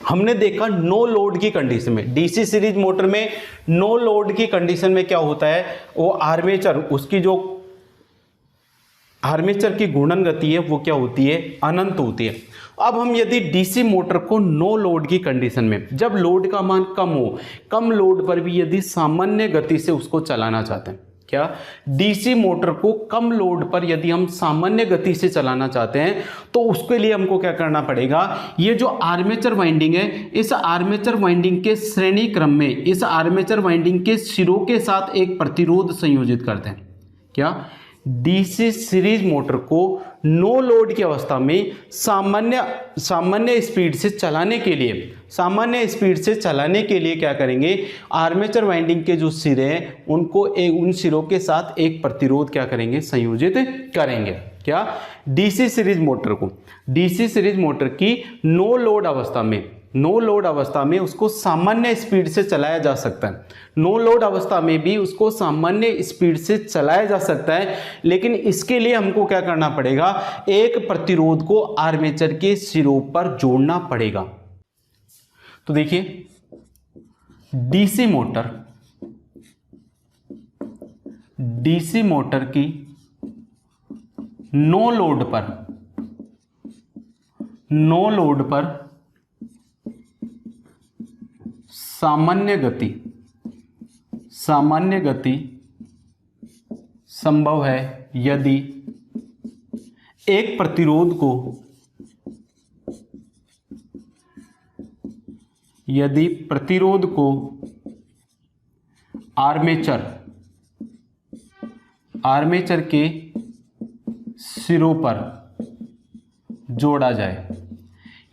S1: हमने देखा नो लोड की कंडीशन में। डीसी सीरीज मोटर में नो लोड की कंडीशन में क्या होता है, वो आर्मेचर, उसकी जो आर्मेचर की घूर्णन गति है वो क्या होती है, अनंत होती है। अब हम यदि डीसी मोटर को नो लोड की कंडीशन में, जब लोड का मान कम हो, कम लोड पर भी यदि सामान्य गति से उसको चलाना चाहते हैं, क्या डीसी मोटर को कम लोड पर यदि हम सामान्य गति से चलाना चाहते हैं तो उसके लिए हमको क्या करना पड़ेगा, ये जो आर्मेचर वाइंडिंग है, इस आर्मेचर वाइंडिंग के श्रेणी क्रम में इस आर्मेचर वाइंडिंग के सिरों के साथ एक प्रतिरोध संयोजित करते हैं। क्या डीसी सीरीज मोटर को नो लोड की अवस्था में सामान्य स्पीड से चलाने के लिए क्या करेंगे, आर्मेचर वाइंडिंग के जो सिरे हैं उनको उन सिरों के साथ एक प्रतिरोध क्या करेंगे, संयोजित करेंगे। क्या डीसी सीरीज मोटर की नो लोड अवस्था में उसको सामान्य स्पीड से चलाया जा सकता है। नो लोड अवस्था में भी उसको सामान्य स्पीड से चलाया जा सकता है, लेकिन इसके लिए हमको क्या करना पड़ेगा, एक प्रतिरोध को आर्मेचर के सिरों पर जोड़ना पड़ेगा। तो देखिए डीसी मोटर की नो लोड पर सामान्य गति संभव है यदि एक प्रतिरोध को आर्मेचर के सिरों पर जोड़ा जाए।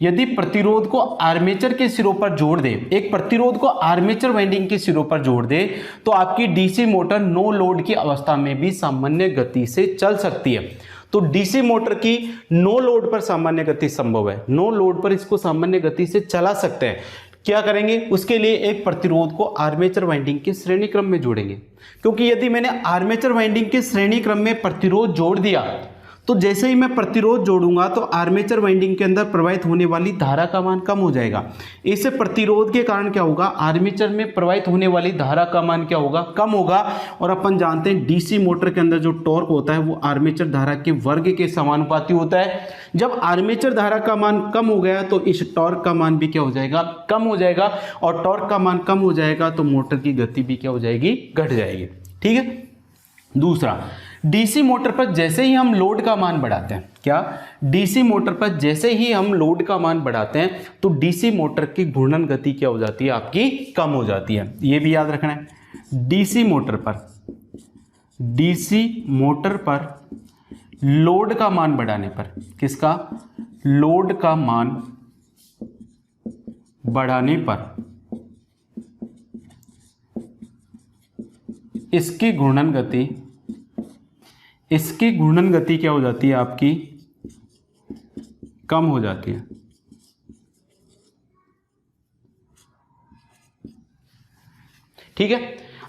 S1: यदि प्रतिरोध को आर्मेचर के सिरों पर जोड़ दे, एक प्रतिरोध को आर्मेचर वाइंडिंग के सिरों पर जोड़ दे, तो आपकी डीसी मोटर नो लोड की अवस्था में भी सामान्य गति से चल सकती है। तो डीसी मोटर की नो लोड पर सामान्य गति संभव है, नो लोड पर इसको सामान्य गति से चला सकते हैं। क्या करेंगे, उसके लिए एक प्रतिरोध को आर्मेचर वाइंडिंग के श्रेणी क्रम में जोड़ेंगे, क्योंकि यदि मैंने आर्मेचर वाइंडिंग के श्रेणी क्रम में प्रतिरोध जोड़ दिया तो जैसे ही मैं प्रतिरोध जोड़ूंगा तो आर्मेचर वाइंडिंग के अंदर प्रवाहित होने वाली धारा का मान कम हो जाएगा। इस प्रतिरोध के कारण क्या होगा, आर्मेचर में प्रवाहित होने वाली धारा का मान क्या होगा, कम होगा। और अपन जानते हैं डीसी मोटर के अंदर जो टॉर्क होता है वो आर्मेचर धारा के वर्ग के समानुपाती होता है। जब आर्मेचर धारा का मान कम हो गया तो इस टॉर्क का मान भी क्या हो जाएगा, कम हो जाएगा। और टॉर्क का मान कम हो जाएगा तो मोटर की गति भी क्या हो जाएगी, घट जाएगी। ठीक है। दूसरा, डीसी मोटर पर जैसे ही हम लोड का मान बढ़ाते हैं, क्या, डीसी मोटर पर जैसे ही हम लोड का मान बढ़ाते हैं तो डीसी मोटर की घूर्णन गति क्या हो जाती है, आपकी कम हो जाती है। ये भी याद रखना है। डीसी मोटर पर लोड का मान बढ़ाने पर, किसका, लोड का मान बढ़ाने पर इसकी घूर्णन गति क्या हो जाती है, आपकी कम हो जाती है। ठीक है।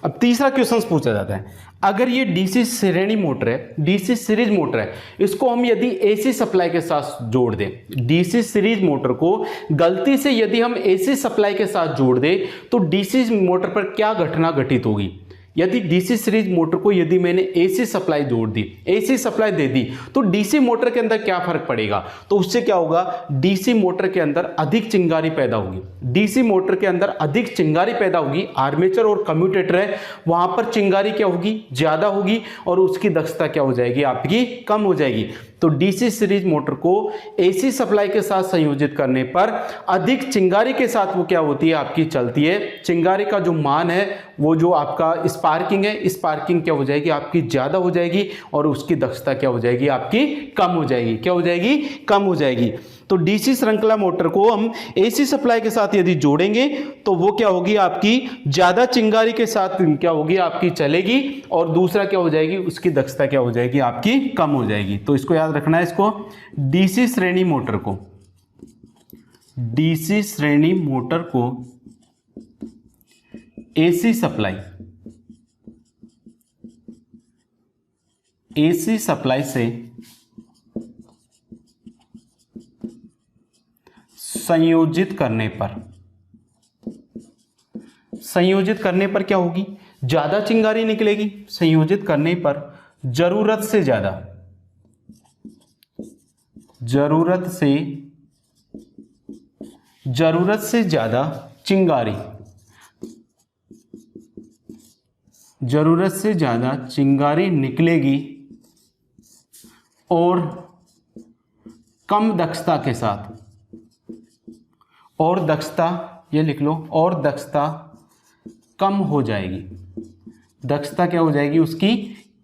S1: अब तीसरा क्वेश्चन पूछा जाता है, अगर ये डीसी श्रेणी मोटर है, डीसी सीरीज मोटर है, इसको हम यदि एसी सप्लाई के साथ जोड़ दें, डीसी सीरीज मोटर को गलती से यदि हम एसी सप्लाई के साथ जोड़ दें तो डीसी मोटर पर क्या घटना घटित होगी। यदि डीसी सीरीज मोटर को यदि मैंने एसी सप्लाई जोड़ दी, एसी सप्लाई दे दी, तो डीसी मोटर के अंदर क्या फर्क पड़ेगा, तो उससे क्या होगा, डीसी मोटर के अंदर अधिक चिंगारी पैदा होगी। डीसी मोटर के अंदर अधिक चिंगारी पैदा होगी, आर्मेचर और कम्यूटेटर है वहां पर चिंगारी क्या होगी, ज्यादा होगी और उसकी दक्षता क्या हो जाएगी, आपकी कम हो जाएगी। तो डीसी सीरीज मोटर को एसी सप्लाई के साथ संयोजित करने पर अधिक चिंगारी के साथ वो क्या होती है, आपकी चलती है। चिंगारी का जो मान है, वो जो आपका स्पार्किंग है, स्पार्किंग क्या हो जाएगी, आपकी ज्यादा हो जाएगी और उसकी दक्षता क्या हो जाएगी, आपकी कम हो जाएगी। क्या हो जाएगी, कम हो जाएगी। तो डीसी श्रृंखला मोटर को हम एसी सप्लाई के साथ यदि जोड़ेंगे तो वो क्या होगी, आपकी ज्यादा चिंगारी के साथ क्या होगी, आपकी चलेगी और दूसरा क्या हो जाएगी, उसकी दक्षता क्या हो जाएगी, आपकी कम हो जाएगी। तो इसको याद रखना है। इसको डीसी श्रेणी मोटर को एसी सप्लाई से संयोजित करने पर क्या होगी, ज्यादा चिंगारी निकलेगी। संयोजित करने पर जरूरत से ज्यादा चिंगारी निकलेगी और कम दक्षता के साथ, और दक्षता, ये लिख लो, और दक्षता कम हो जाएगी। दक्षता क्या हो जाएगी, उसकी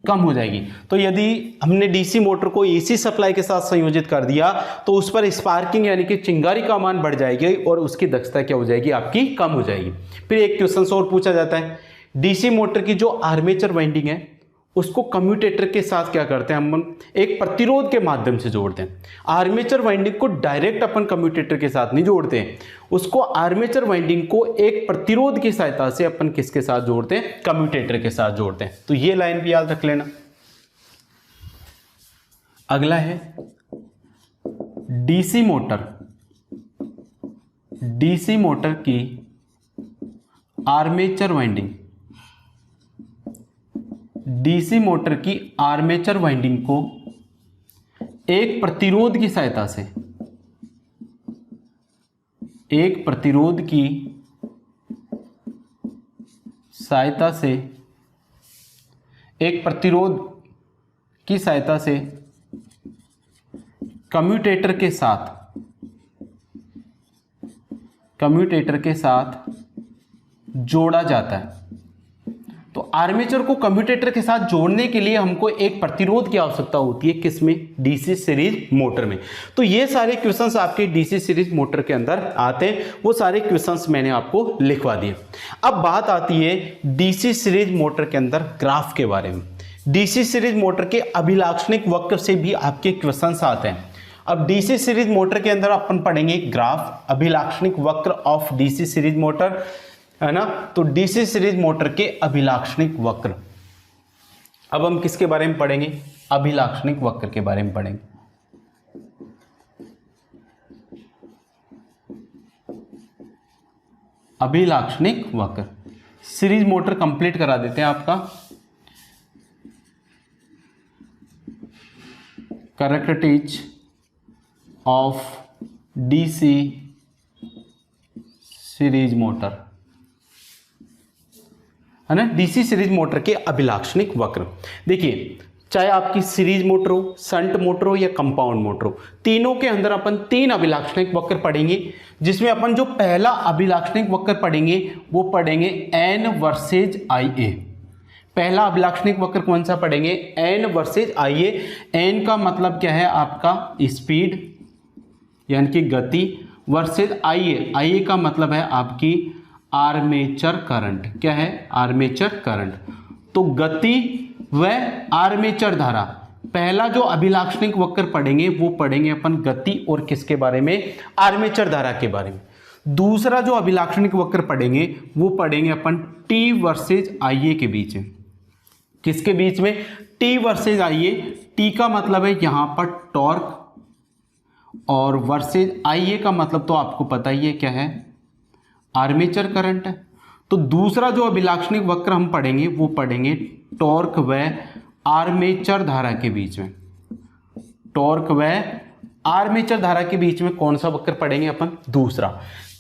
S1: कम हो जाएगी। तो यदि हमने डीसी मोटर को एसी सप्लाई के साथ संयोजित कर दिया तो उस पर स्पार्किंग यानी कि चिंगारी का मान बढ़ जाएगी और उसकी दक्षता क्या हो जाएगी, आपकी कम हो जाएगी। फिर एक क्वेश्चन और पूछा जाता है, डीसी मोटर की जो आर्मेचर वाइंडिंग है उसको कम्यूटेटर के साथ क्या करते हैं, हम एक प्रतिरोध के माध्यम से जोड़ते हैं। आर्मेचर वाइंडिंग को डायरेक्ट अपन कम्यूटेटर के साथ नहीं जोड़ते हैं, उसको आर्मेचर वाइंडिंग को एक प्रतिरोध की सहायता से अपन किसके साथ जोड़ते हैं, कम्यूटेटर के साथ जोड़ते हैं। तो ये लाइन भी याद रख लेना। अगला है डीसी मोटर की आर्मेचर वाइंडिंग। डीसी मोटर की आर्मेचर वाइंडिंग को एक प्रतिरोध की सहायता से, एक प्रतिरोध की सहायता से कम्यूटेटर के साथ जोड़ा जाता है। तो आर्मेचर को कम्यूटेटर के साथ जोड़ने के लिए हमको एक प्रतिरोध की आवश्यकता होती है, किसमें, डीसी सीरीज मोटर में। तो ये सारे क्वेश्चंस आपके डीसी सीरीज मोटर के अंदर आते हैं, वो सारे क्वेश्चंस मैंने आपको लिखवा दिए। अब बात आती है डीसी सीरीज मोटर के अंदर ग्राफ के बारे में। डीसी सीरीज मोटर के अभिलाक्षणिक वक्र से भी आपके क्वेश्चंस आते हैं। अब डीसी सीरीज मोटर के अंदर अपन पढ़ेंगे ग्राफ, अभिलाक्षणिक वक्र ऑफ डीसी सीरीज मोटर, है ना। तो डीसी सीरीज मोटर के अभिलाक्षणिक वक्र, अब हम किसके बारे में पढ़ेंगे, अभिलाक्षणिक वक्र के बारे में पढ़ेंगे। अभिलाक्षणिक वक्र, सीरीज मोटर कंप्लीट करा देते हैं आपका। Characteristics of DC series motor, है ना, डीसी सीरीज मोटर के अभिलाक्षणिक वक्र। देखिए चाहे आपकी सीरीज मोटर हो, शंट मोटर हो या कंपाउंड मोटर हो, तीनों के अंदर अपन 3 अभिलाक्षणिक वक्र पढ़ेंगे, जिसमें अपन जो पहला अभिलाक्षणिक वक्र पढ़ेंगे वो पढ़ेंगे एन वर्सेज आई ए। पहला अभिलाक्षणिक वक्र कौन सा पढ़ेंगे? एन वर्सेज आई ए। एन का मतलब क्या है? आपका स्पीड यानी कि गति, वर्सेज आई ए। आई ए का मतलब है आपकी आर्मेचर करंट। क्या है? Armature current. तो गति व आर्मेचर धारा, पहला जो अभिलाक्षणिक वक्र पढ़ेंगे वो पढ़ेंगे अपन गति और किसके बारे में? आर्मेचर धारा के बारे में। दूसरा जो अभिलाक्षणिक वक्र पढ़ेंगे वो पढ़ेंगे अपन टी वर्सेज आई ए के बीच में। किसके बीच में? टी वर्सेज आई ए। टी का मतलब है यहां पर टॉर्क, और वर्सेज आई ए का मतलब तो आपको पता ही है क्या है? आर्मेचर करंट है। तो दूसरा जो अभिलाक्षणिक वक्र हम पढ़ेंगे वो पढ़ेंगे टॉर्क व आर्मेचर धारा के बीच में। टॉर्क व आर्मेचर धारा के बीच में कौन सा वक्र पढ़ेंगे अपन? दूसरा।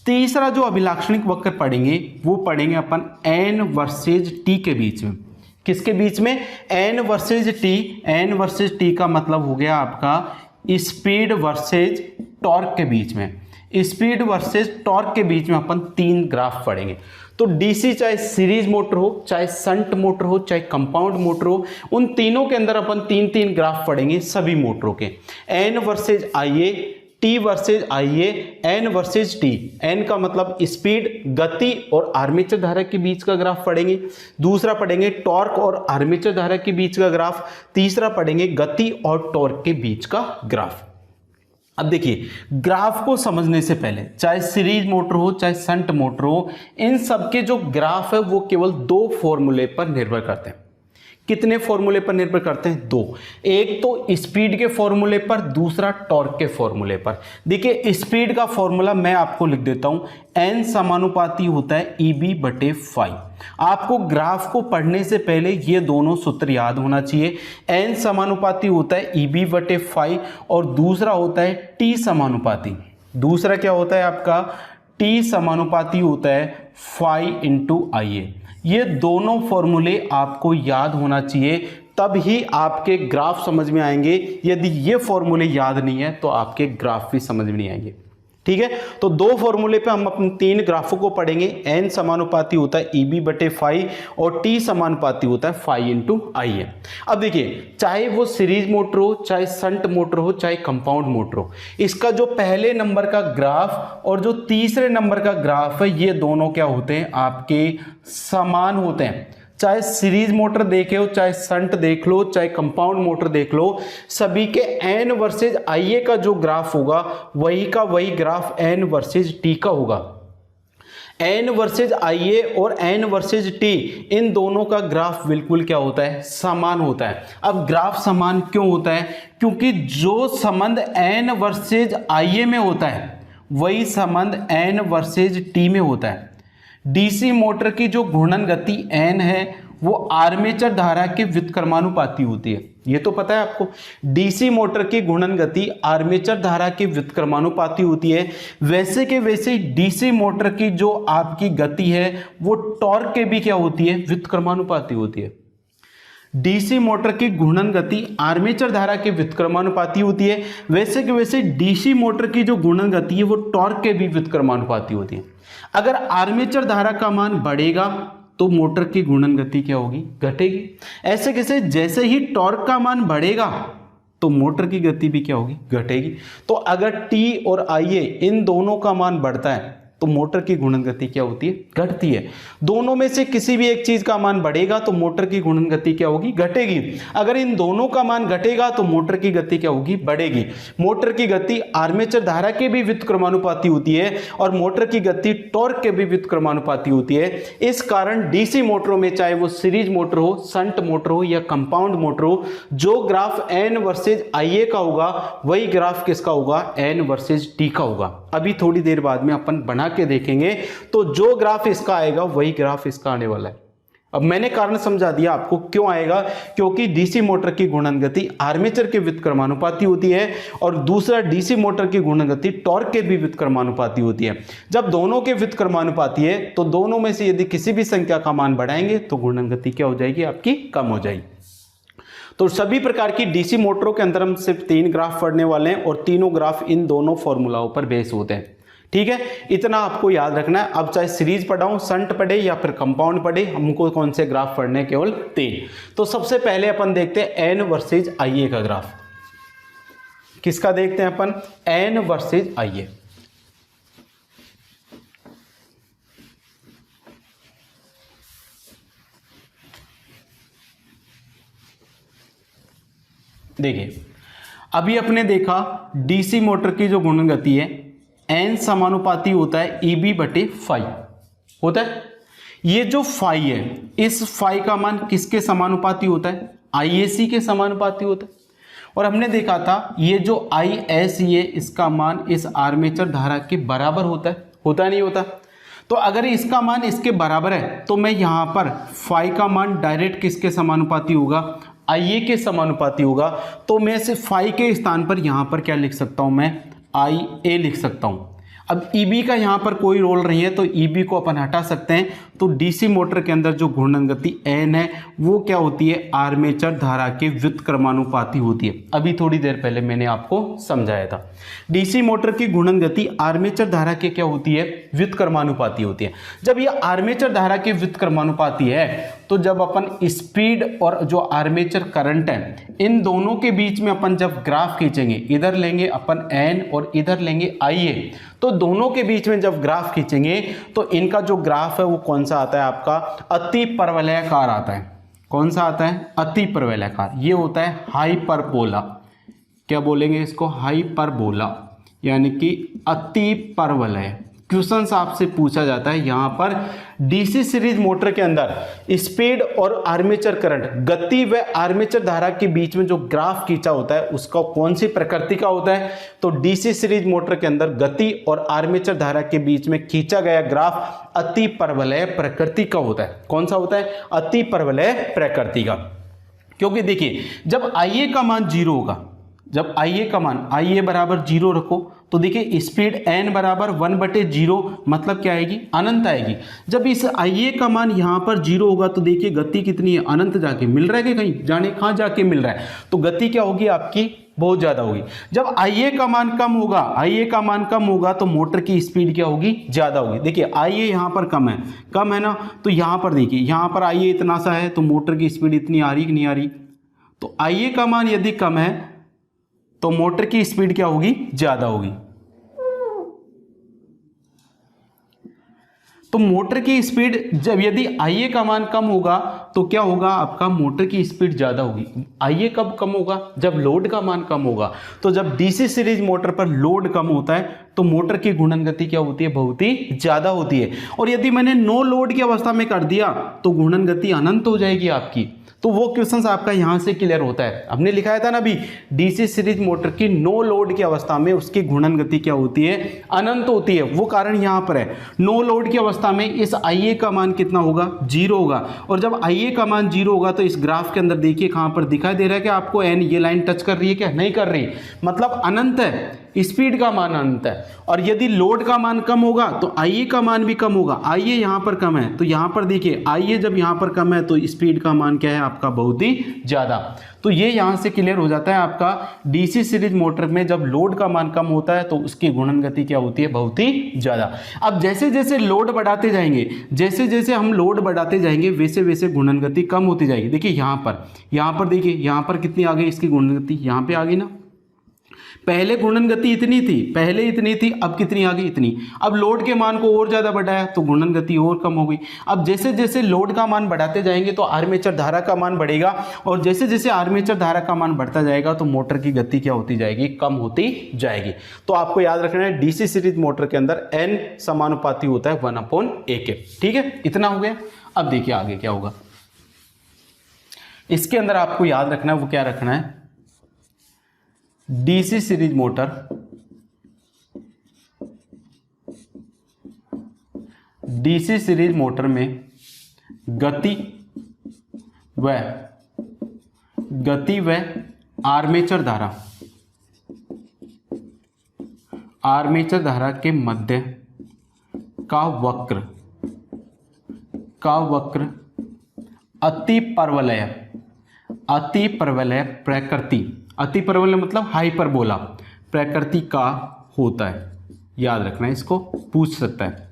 S1: तीसरा जो अभिलाक्षणिक वक्र पढ़ेंगे वो पढ़ेंगे अपन एन वर्सेज टी के बीच में। किसके बीच में? N versus T. N versus T का मतलब हो गया आपका स्पीड वर्सेज टॉर्क के बीच में। स्पीड वर्सेज टॉर्क के बीच में अपन 3 ग्राफ पढ़ेंगे। तो डीसी चाहे सीरीज मोटर हो, चाहे शंट मोटर हो, चाहे कंपाउंड मोटर हो, उन तीनों के अंदर अपन 3 ग्राफ पढ़ेंगे सभी मोटरों के। एन वर्सेज आई ए, टी वर्सेज आई ए, एन वर्सेज टी। एन का मतलब स्पीड, गति और आर्मेचर धारा के बीच का ग्राफ पढ़ेंगे। दूसरा पढ़ेंगे टॉर्क और आर्मेचर धारा के बीच का ग्राफ। तीसरा पढ़ेंगे गति और टॉर्क के बीच का ग्राफ। अब देखिए, ग्राफ को समझने से पहले, चाहे सीरीज मोटर हो चाहे शंट मोटर हो, इन सब के जो ग्राफ है वो केवल 2 फॉर्मूले पर निर्भर करते हैं। कितने फॉर्मूले पर निर्भर करते हैं? 2। एक तो स्पीड के फॉर्मूले पर, दूसरा टॉर्क के फॉर्मूले पर। देखिए, स्पीड का फॉर्मूला मैं आपको लिख देता हूं, एन समानुपाती होता है ईबी बटे फाई। आपको ग्राफ को पढ़ने से पहले ये दोनों सूत्र याद होना चाहिए। एन समानुपाती होता है ईबी बटे फाई, और दूसरा होता है टी समानुपाती। दूसरा क्या होता है आपका? टी समानुपाती होता है फाई इंटू आई ए। ये दोनों फॉर्मूले आपको याद होना चाहिए, तब ही आपके ग्राफ समझ में आएंगे। यदि ये फॉर्मूले याद नहीं है तो आपके ग्राफ भी समझ में नहीं आएंगे। ठीक है, तो 2 फॉर्मूले पे हम अपने 3 ग्राफों को पढ़ेंगे। एन समानुपाती होता है ईबी बटे फाई, और टी समानुपाती होता है फाई इंटू आई है। अब देखिए, चाहे वो सीरीज मोटर हो, चाहे शंट मोटर हो, चाहे कंपाउंड मोटर हो, इसका जो पहले नंबर का ग्राफ और जो तीसरे नंबर का ग्राफ है, ये दोनों क्या होते हैं? आपके समान होते हैं। चाहे सीरीज मोटर देखे हो, चाहे शंट देख लो, चाहे कंपाउंड मोटर देख लो, सभी के एन वर्सेज आई ए का जो ग्राफ होगा वही का वही ग्राफ एन वर्सेज टी का होगा। एन वर्सेज आई ए और एन वर्सेज टी, इन दोनों का ग्राफ बिल्कुल क्या होता है? समान होता है। अब ग्राफ समान क्यों होता है? क्योंकि जो संबंध एन वर्सेज आई ए में होता है वही संबंध एन वर्सेज टी में होता है। डीसी मोटर की जो घूर्णन गति एन है वो आर्मेचर धारा के व्युत्क्रमानुपाती होती है। ये तो पता है आपको। डीसी मोटर की घूर्णन गति आर्मेचर धारा के व्युत्क्रमानुपाती होती है। वैसे के वैसे डीसी मोटर की जो आपकी गति है वो टॉर्क के भी क्या होती है? व्युत्क्रमानुपाती होती है। डीसी मोटर की घूर्णन गति आर्मेचर धारा के व्युत्क्रमानुपाती होती है। वैसे के वैसे डीसी मोटर की जो घूर्णन गति है वो टॉर्क के भी व्युत्क्रमानुपाती होती है। अगर आर्मेचर धारा का मान बढ़ेगा तो मोटर की घूर्णन गति क्या होगी? घटेगी। ऐसे कैसे? जैसे ही टॉर्क का मान बढ़ेगा तो मोटर की गति भी क्या होगी? घटेगी। तो अगर टी और आई ए इन दोनों का मान बढ़ता है तो मोटर की घूर्णन गति क्या होती है? घटती है। दोनों में से किसी भी एक चीज का मान बढ़ेगा तो मोटर की घूर्णन गति क्या होगी? घटेगी। अगर इन दोनों का मान घटेगा तो मोटर की गति क्या होगी? बढ़ेगी। मोटर की गति आर्मेचर धारा के भी व्युत्क्रमानुपाती होती है और मोटर की गति टॉर्क के भी व्युत्क्रमानुपाती होती है। इस कारण डीसी मोटरों में, चाहे वो सीरीज मोटर हो, शंट मोटर हो या कंपाउंड मोटर हो, जो ग्राफ एन वर्सेज आई ए का होगा वही ग्राफ किसका होगा? एन वर्सेज टी का होगा। अभी थोड़ी देर बाद में अपन बना के देखेंगे तो जो ग्राफ इसका आएगा वही ग्राफ इसका आने वाला है। अब मैंने कारण समझा दिया आपको क्यों आएगा, क्योंकि डीसी मोटर की घूर्णन गति आर्मेचर के व्युत्क्रमानुपाती होती है और दूसरा डीसी मोटर की घूर्णन गति टॉर्क के भी व्युत्क्रमानुपाती होती है। जब दोनों के व्युत्क्रमानुपाती है तो दोनों में से यदि किसी भी संख्या का मान बढ़ाएंगे तो घूर्णन गति क्या हो जाएगी? आपकी कम हो जाएगी। तो सभी प्रकार की डीसी मोटरों के अंदर हम सिर्फ 3 ग्राफ पढ़ने वाले हैं और तीनों ग्राफ इन दोनों फॉर्मूलाओं पर बेस होते हैं। ठीक है, इतना आपको याद रखना है। अब चाहे सीरीज पढ़ाऊं, शंट पढ़े या फिर कंपाउंड पढ़े, हमको कौन से ग्राफ पढ़ने, केवल 3। तो सबसे पहले अपन देखते हैं एन वर्सेज आईए का ग्राफ। किसका देखते हैं अपन? एन वर्सेज आईए। देखिए, अभी अपने देखा डीसी मोटर की जो गुणन गति है एन समानुपाती होता है ईबी बटे फाई होता है। ये जो फाई है, इस फाई का मान किसके समानुपाती होता है? आईएसी के समानुपाती होता है। और हमने देखा था ये जो आई एस ये इसका मान इस आर्मेचर धारा के बराबर होता है, होता नहीं होता? तो अगर इसका मान इसके बराबर है तो मैं यहां पर फाई का मान डायरेक्ट किसके समानुपाती होगा? आईए के समानुपाती होगा। तो मैं सिर्फ फाई के स्थान पर यहां पर क्या लिख सकता हूं? मैं आई ए लिख सकता हूं। अब ईबी का यहां पर कोई रोल नहीं है तो ईबी को अपन हटा सकते हैं। तो डीसी मोटर के अंदर जो घूर्णन गति एन है वो क्या होती है? आर्मेचर धारा के व्युत्क्रमानुपाती होती है। अभी थोड़ी देर पहले मैंने आपको समझाया था। डीसी मोटर की घूर्णन गति आर्मेचर धारा के क्या होती है? व्युत्क्रमानुपाती होती है। जब ये आर्मेचर धारा के व्युत्क्रमानुपाती है तो जब अपन स्पीड और जो आर्मेचर करंट है इन दोनों के बीच में अपन जब ग्राफ खींचेंगे, इधर लेंगे अपन एन और इधर लेंगे आईए, तो दोनों के बीच में जब ग्राफ खींचेंगे तो इनका जो ग्राफ है वो कौन सा आता है? आपका अति परवलयाकार आता है। कौन सा आता है? अति परवलयाकार। ये होता है हाइपरबोला। क्या बोलेंगे इसको? हाइपरबोला, यानी कि अति परवलय। क्वेश्चन आपसे पूछा जाता है यहां पर डीसी सीरीज मोटर के अंदर स्पीड और आर्मेचर करंट, गति व आर्मेचर धारा के बीच में जो ग्राफ खींचा होता है उसका कौन सी प्रकृति का होता है? तो डीसी सीरीज मोटर के अंदर गति और आर्मेचर धारा के बीच में खींचा गया ग्राफ अति परवलय प्रकृति का होता है। कौन सा होता है? अति परवलय प्रकृति का। क्योंकि देखिए जब आईए का मान 0 होगा, जब आईए का मान, आईए बराबर 0 रखो तो देखिए स्पीड एन बराबर 1/0 मतलब क्या आएगी? अनंत आएगी। जब इस आईए का मान यहाँ पर 0 होगा तो देखिए गति कितनी है? अनंत जाके मिल रहा है कि कहीं जाने कहाँ जाके मिल रहा है, तो गति क्या होगी आपकी? बहुत ज्यादा होगी। जब आईए का मान कम होगा, आईए का मान कम होगा तो मोटर की स्पीड क्या होगी? ज्यादा होगी। देखिए आईए यहाँ पर कम है ना, तो यहाँ पर देखिए यहाँ पर आईए इतना सा है तो मोटर की स्पीड इतनी आ रही कि नहीं आ रही? तो आईए का मान यदि कम है तो मोटर की स्पीड क्या होगी? ज्यादा होगी। तो मोटर की स्पीड जब यदि आईए का मान कम होगा तो क्या होगा? आपका मोटर की स्पीड ज्यादा होगी। आईए कब कम होगा? जब लोड का मान कम होगा। तो जब डीसी सीरीज मोटर पर लोड कम होता है तो मोटर की घूर्णन गति क्या होती है? बहुत ही ज्यादा होती है। और यदि मैंने नो लोड की अवस्था में कर दिया तो घूर्णन गति अनंत हो जाएगी आपकी। तो वो क्वेश्चन आपका यहां से क्लियर होता है। हमने लिखाया था ना अभी, डीसी सीरीज मोटर की नो लोड की अवस्था में उसकी घूर्णन गति क्या होती है? अनंत होती है। वो कारण यहां पर है। नो लोड की अवस्था में इस आईए का मान कितना होगा? 0 होगा। और जब आईए का मान 0 होगा तो इस ग्राफ के अंदर देखिए कहां पर दिखाई दे रहा है कि आपको एन ये लाइन टच कर रही है क्या? नहीं कर रही, मतलब अनंत है, स्पीड का मान अनंत है। और यदि लोड का मान कम होगा तो आईए का मान भी कम होगा। आईए यहां पर कम है तो यहां पर देखिए आईए जब यहां पर कम है तो स्पीड का मान क्या है आपका? बहुत ही ज्यादा। तो ये यहां से क्लियर हो जाता है आपका डीसी सीरीज मोटर में जब लोड का मान कम होता है तो उसकी घूर्णन गति क्या होती है? बहुत ही ज्यादा। अब जैसे जैसे लोड बढ़ाते जाएंगे, जैसे जैसे हम लोड बढ़ाते जाएंगे वैसे वैसे घूर्णन गति कम होती जाएगी। देखिए यहां पर देखिए यहां पर कितनी आ गई इसकी घूर्णन गति? यहां पे आ गई ना। पहले घूर्णन गति इतनी थी, पहले इतनी थी, अब कितनी आ गई? इतनी। अब लोड के मान को और ज्यादा बढ़ाया तो घूर्णन गति और कम हो गई। अब जैसे जैसे लोड का मान बढ़ाते जाएंगे तो आर्मेचर धारा का मान बढ़ेगा और जैसे जैसे आर्मेचर धारा का मान बढ़ता जाएगा तो मोटर की गति क्या होती जाएगी? कम होती जाएगी। तो आपको याद रखना है डीसी सीरीज मोटर के अंदर एन समानुपाती होता है 1/A के। ठीक है, इतना हो गया। अब देखिए आगे क्या होगा। इसके अंदर आपको याद रखना है, वो क्या रखना है? डीसी सीरीज मोटर में गति व आर्मेचर धारा के मध्य का वक्र अति अति प्रबल प्रकृति, अति प्रबल मतलब हाइपरबोला प्रकृति का होता है। याद रखना, इसको पूछ सकता है।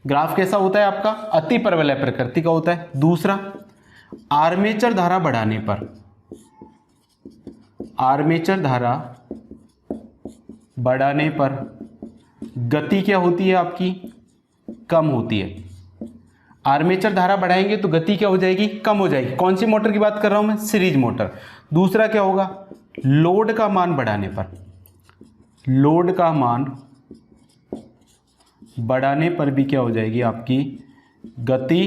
S1: ग्राफ कैसा होता है आपका? अति प्रबल प्रकृति का होता है। दूसरा, आर्मेचर धारा बढ़ाने पर, आर्मेचर धारा बढ़ाने पर गति क्या होती है आपकी? कम होती है। आर्मेचर धारा बढ़ाएंगे तो गति क्या हो जाएगी? कम हो जाएगी। कौन सी मोटर की बात कर रहा हूं मैं? Series motor. दूसरा क्या होगा? लोड का मान बढ़ाने पर, लोड का मान बढ़ाने पर भी क्या हो जाएगी आपकी? गति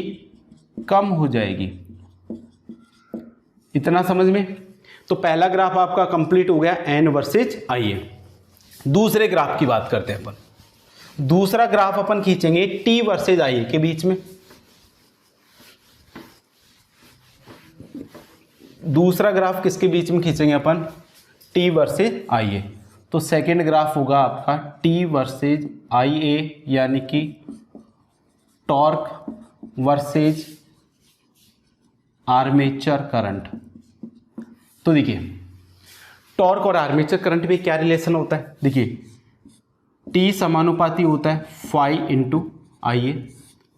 S1: कम हो जाएगी। इतना समझ में? तो पहला ग्राफ आपका कंप्लीट हो गया, एन वर्सेज आई ए। दूसरे ग्राफ की बात करते हैं अपन। दूसरा ग्राफ अपन खींचेंगे टी वर्सेज आई ए के बीच में। दूसरा ग्राफ किसके बीच में खींचेंगे अपन? टी वर्सेज आई ए। तो सेकेंड ग्राफ होगा आपका टी वर्सेज आई ए, यानी कि टॉर्क वर्सेज आर्मेचर करंट। तो देखिए, टॉर्क और आर्मेचर करंट में क्या रिलेशन होता है? देखिए, टी समानुपाती होता है फाई इंटू आई ए।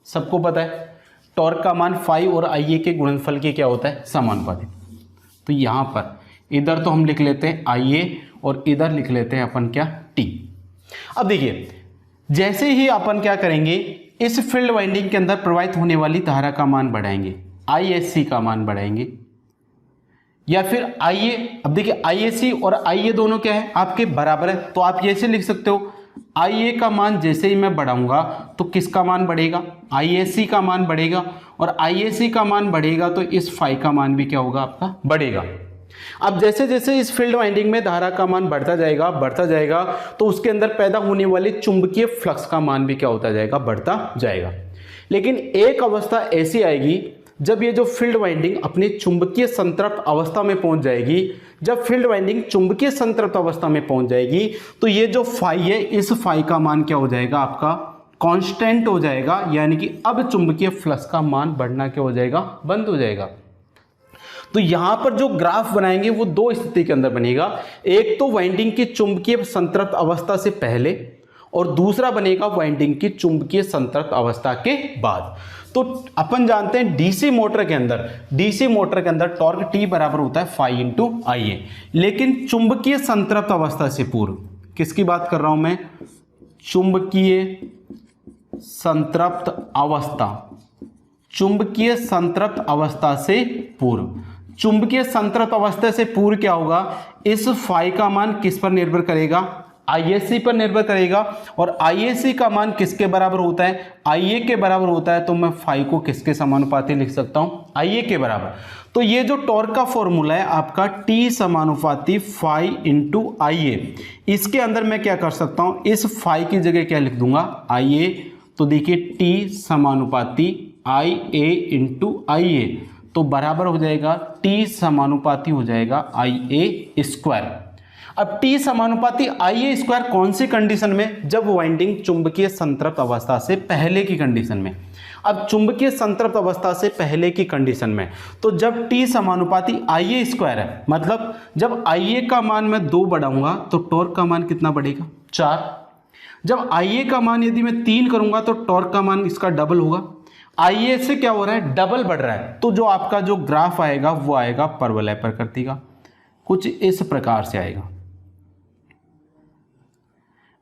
S1: सबको पता है टॉर्क का मान फाई और आई ए के गुणनफल के क्या होता है? समानुपाती। तो यहां पर इधर तो हम लिख लेते हैं आई ए और इधर लिख लेते हैं अपन क्या? टी। अब देखिए, जैसे ही अपन क्या करेंगे, इस फील्ड वाइंडिंग के अंदर प्रवाहित होने वाली धारा का मान बढ़ाएंगे, आईएससी का मान बढ़ाएंगे, या फिर आईए। अब देखिए, आईएससी और आईए दोनों क्या है? आपके बराबर है। तो आप ऐसे लिख सकते हो, आईए का मान जैसे ही मैं बढ़ाऊंगा तो किसका मान बढ़ेगा? आईएससी का मान बढ़ेगा, और आईएससी का मान बढ़ेगा तो इस फाई का मान भी क्या होगा आपका? बढ़ेगा। अब जैसे जैसे इस फील्ड वाइंडिंग में धारा का मान बढ़ता जाएगा, तो उसके अंदर पैदा होने वाले चुंबकीय फ्लक्स का मान भी क्या होता जाएगा? बढ़ता जाएगा। लेकिन एक अवस्था ऐसी आएगी जब ये जो फील्ड वाइंडिंग अपनी चुंबकीय संतृप्त अवस्था में पहुंच जाएगी। जब फील्ड वाइंडिंग चुंबकीय संतृप्त अवस्था में पहुंच जाएगी तो ये जो फाई है, इस फाई का मान क्या हो जाएगा आपका? कांस्टेंट हो जाएगा, यानी कि अब चुंबकीय फ्लक्स का मान बढ़ना क्या हो जाएगा? बंद हो जाएगा। तो यहां पर जो ग्राफ बनाएंगे वो दो स्थिति के अंदर बनेगा। एक तो वाइंडिंग की चुंबकीय संतृप्त अवस्था से पहले, और दूसरा बनेगा वाइंडिंग की चुंबकीय संतृप्त अवस्था के बाद। तो अपन जानते हैं डीसी मोटर के अंदर टॉर्क टी बराबर होता है फाई इंटू आई ए। लेकिन चुंबकीय संतृप्त अवस्था से पूर्व, किसकी बात कर रहा हूं मैं? चुंबकीय संतृप्त अवस्था, चुंबकीय संतृप्त अवस्था से पूर्व। चुंबकीय संतृप्त अवस्था से पूर्व क्या होगा? इस फाई का मान किस पर निर्भर करेगा? आईएससी पर निर्भर करेगा। और आईएससी का मान किसके बराबर होता है? आईए के बराबर होता है। तो मैं फाई को किसके समानुपाती लिख सकता हूं? आईए के बराबर। तो ये जो टॉर्क का फॉर्मूला है आपका टी समानुपाती फाई इंटू आईए, इसके अंदर मैं क्या कर सकता हूं? इस फाई की जगह क्या लिख दूंगा? आईए। तो देखिए, टी समानुपाती आई ए इंटू आई ए, तो बराबर हो जाएगा टी समानुपाती हो जाएगा आई ए स्क्वायर। अब टी समानुपाती आई ए स्क्वायर कौन सी कंडीशन में? जब वाइंडिंग चुंबकीय संतृप्त अवस्था से पहले की कंडीशन में। अब चुंबकीय संतृप्त अवस्था से पहले की कंडीशन में, तो जब टी समानुपाती आई ए स्क्वायर है, मतलब जब आई ए का मान मैं 2 बढ़ाऊंगा तो टॉर्क का मान कितना बढ़ेगा? 4। जब आई ए का मान यदि मैं 3 करूंगा तो टॉर्क का मान इसका डबल होगा। आई ए से क्या हो रहा है? डबल बढ़ रहा है। तो जो आपका जो ग्राफ आएगा वो आएगा परवलय प्रकृति का, कुछ इस प्रकार से आएगा।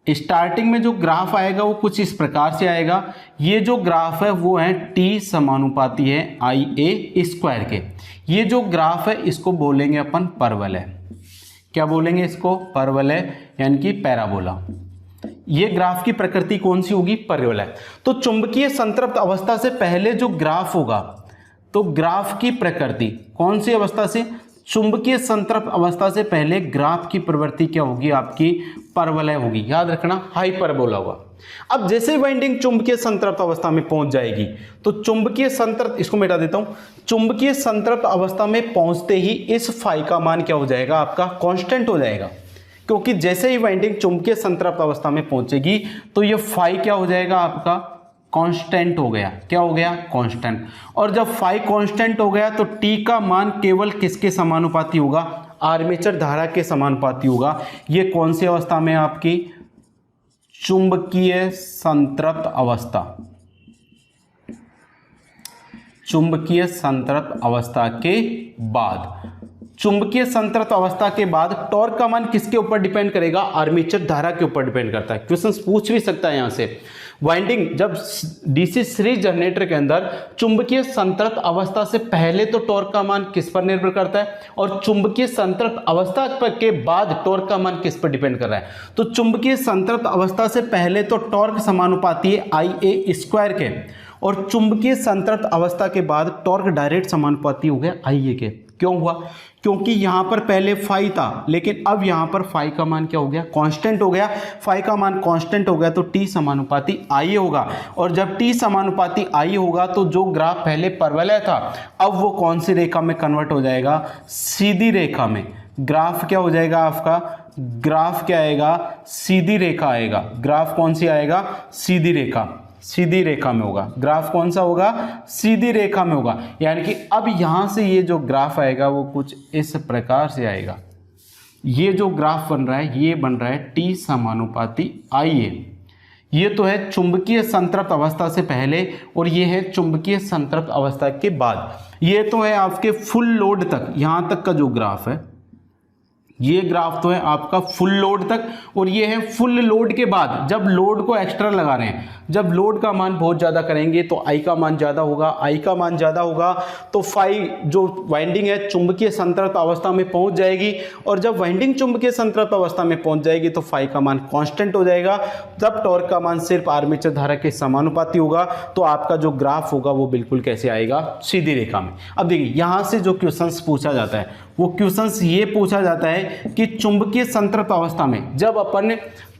S1: स्टार्टिंग में जो ग्राफ आएगा वो कुछ इस प्रकार से आएगा। ये जो ग्राफ है वो है टी समानुपाती है आई ए स्क्वायर के। ये जो ग्राफ है इसको बोलेंगे अपन परवलय। क्या बोलेंगे इसको? परवलय, यानी कि पैराबोला। ये ग्राफ की प्रकृति कौन सी होगी? परवलय। तो चुंबकीय संतृप्त अवस्था से पहले जो ग्राफ होगा, तो ग्राफ की प्रकृति कौन सी अवस्था से? चुंबकीय संतृप्त अवस्था से पहले ग्राफ की प्रवृत्ति क्या होगी आपकी? परवलय होगी। याद रखना, हाइपरबोला होगा। अब जैसे ही वाइंडिंग चुंबकीय संतृप्त अवस्था में पहुंच जाएगी तो चुंबकीय संतृप्त, इसको मिटा देता हूं, चुंबकीय संतृप्त अवस्था में पहुंचते ही इस फाई का मान क्या हो जाएगा आपका? कांस्टेंट हो जाएगा। क्योंकि जैसे ही वाइंडिंग चुंबकीय संतृप्त अवस्था में पहुंचेगी तो ये फाई क्या हो जाएगा आपका? कांस्टेंट हो गया। क्या हो गया? कांस्टेंट। और जब फाई कांस्टेंट हो गया तो टी का मान केवल किसके समानुपाती होगा? आर्मेचर धारा के समानुपाती होगा। ये कौन सी अवस्था में? आपकी चुंबकीय संतृप्त अवस्था। चुंबकीय संतृप्त अवस्था के बाद, चुंबकीय संतृप्त अवस्था के बाद टॉर्क का मान किसके ऊपर डिपेंड करेगा? आर्मेचर धारा के ऊपर डिपेंड करता है। क्वेश्चन पूछ भी सकता है यहां से। वाइंडिंग जब डीसी सीरीज जनरेटर के अंदर चुंबकीय संतृप्त अवस्था से पहले तो टॉर्क का मान किस पर निर्भर करता है, और चुंबकीय संतृप्त अवस्था के बाद टॉर्क का मान किस पर डिपेंड कर रहा है? तो चुंबकीय संतृप्त अवस्था से पहले तो टॉर्क समानुपाती है IA² के, और चुंबकीय संतृप्त अवस्था के बाद टॉर्क डायरेक्ट समानुपाती हो गया IA के। क्यों हुआ? क्योंकि यहां पर पहले फाई था, लेकिन अब यहां पर फाई का मान क्या हो गया? कांस्टेंट हो गया। फाई का मान कांस्टेंट हो गया तो टी समानुपाती IA होगा, और जब टी समानुपाती IA होगा तो जो ग्राफ पहले परवलय था अब वो कौन सी रेखा में कन्वर्ट हो जाएगा? सीधी रेखा में। ग्राफ क्या हो जाएगा आपका? ग्राफ क्या आएगा? सीधी रेखा आएगा। ग्राफ कौन सी आएगा? सीधी रेखा। सीधी रेखा में होगा। ग्राफ कौन सा होगा? सीधी रेखा में होगा। यानी कि अब यहां से ये जो ग्राफ आएगा वो कुछ इस प्रकार से आएगा। ये जो ग्राफ बन रहा है ये बन रहा है टी समानुपाती IA। ये तो है चुंबकीय संतृप्त अवस्था से पहले, और ये है चुंबकीय संतृप्त अवस्था के बाद। ये तो है आपके फुल लोड तक, यहां तक का जो ग्राफ है, ये ग्राफ तो है आपका फुल लोड तक, और ये है फुल लोड के बाद जब लोड को एक्स्ट्रा लगा रहे हैं। जब लोड का मान बहुत ज़्यादा करेंगे तो आई का मान ज़्यादा होगा। आई का मान ज़्यादा होगा तो फाई जो वाइंडिंग है चुंबकीय संतृप्त अवस्था में पहुंच जाएगी, और जब वाइंडिंग चुंबकीय संतृप्त अवस्था में पहुंच जाएगी तो फाई का मान कांस्टेंट हो जाएगा। तब टॉर्क का मान सिर्फ आर्मेचर धारा के समानुपाती होगा। तो आपका जो ग्राफ होगा वो बिल्कुल कैसे आएगा? सीधी रेखा में। अब देखिए यहाँ से जो क्वेश्चंस पूछा जाता है वो क्वेश्चंस ये पूछा जाता है कि चुंबकीय संतृप्त अवस्था में जब अपन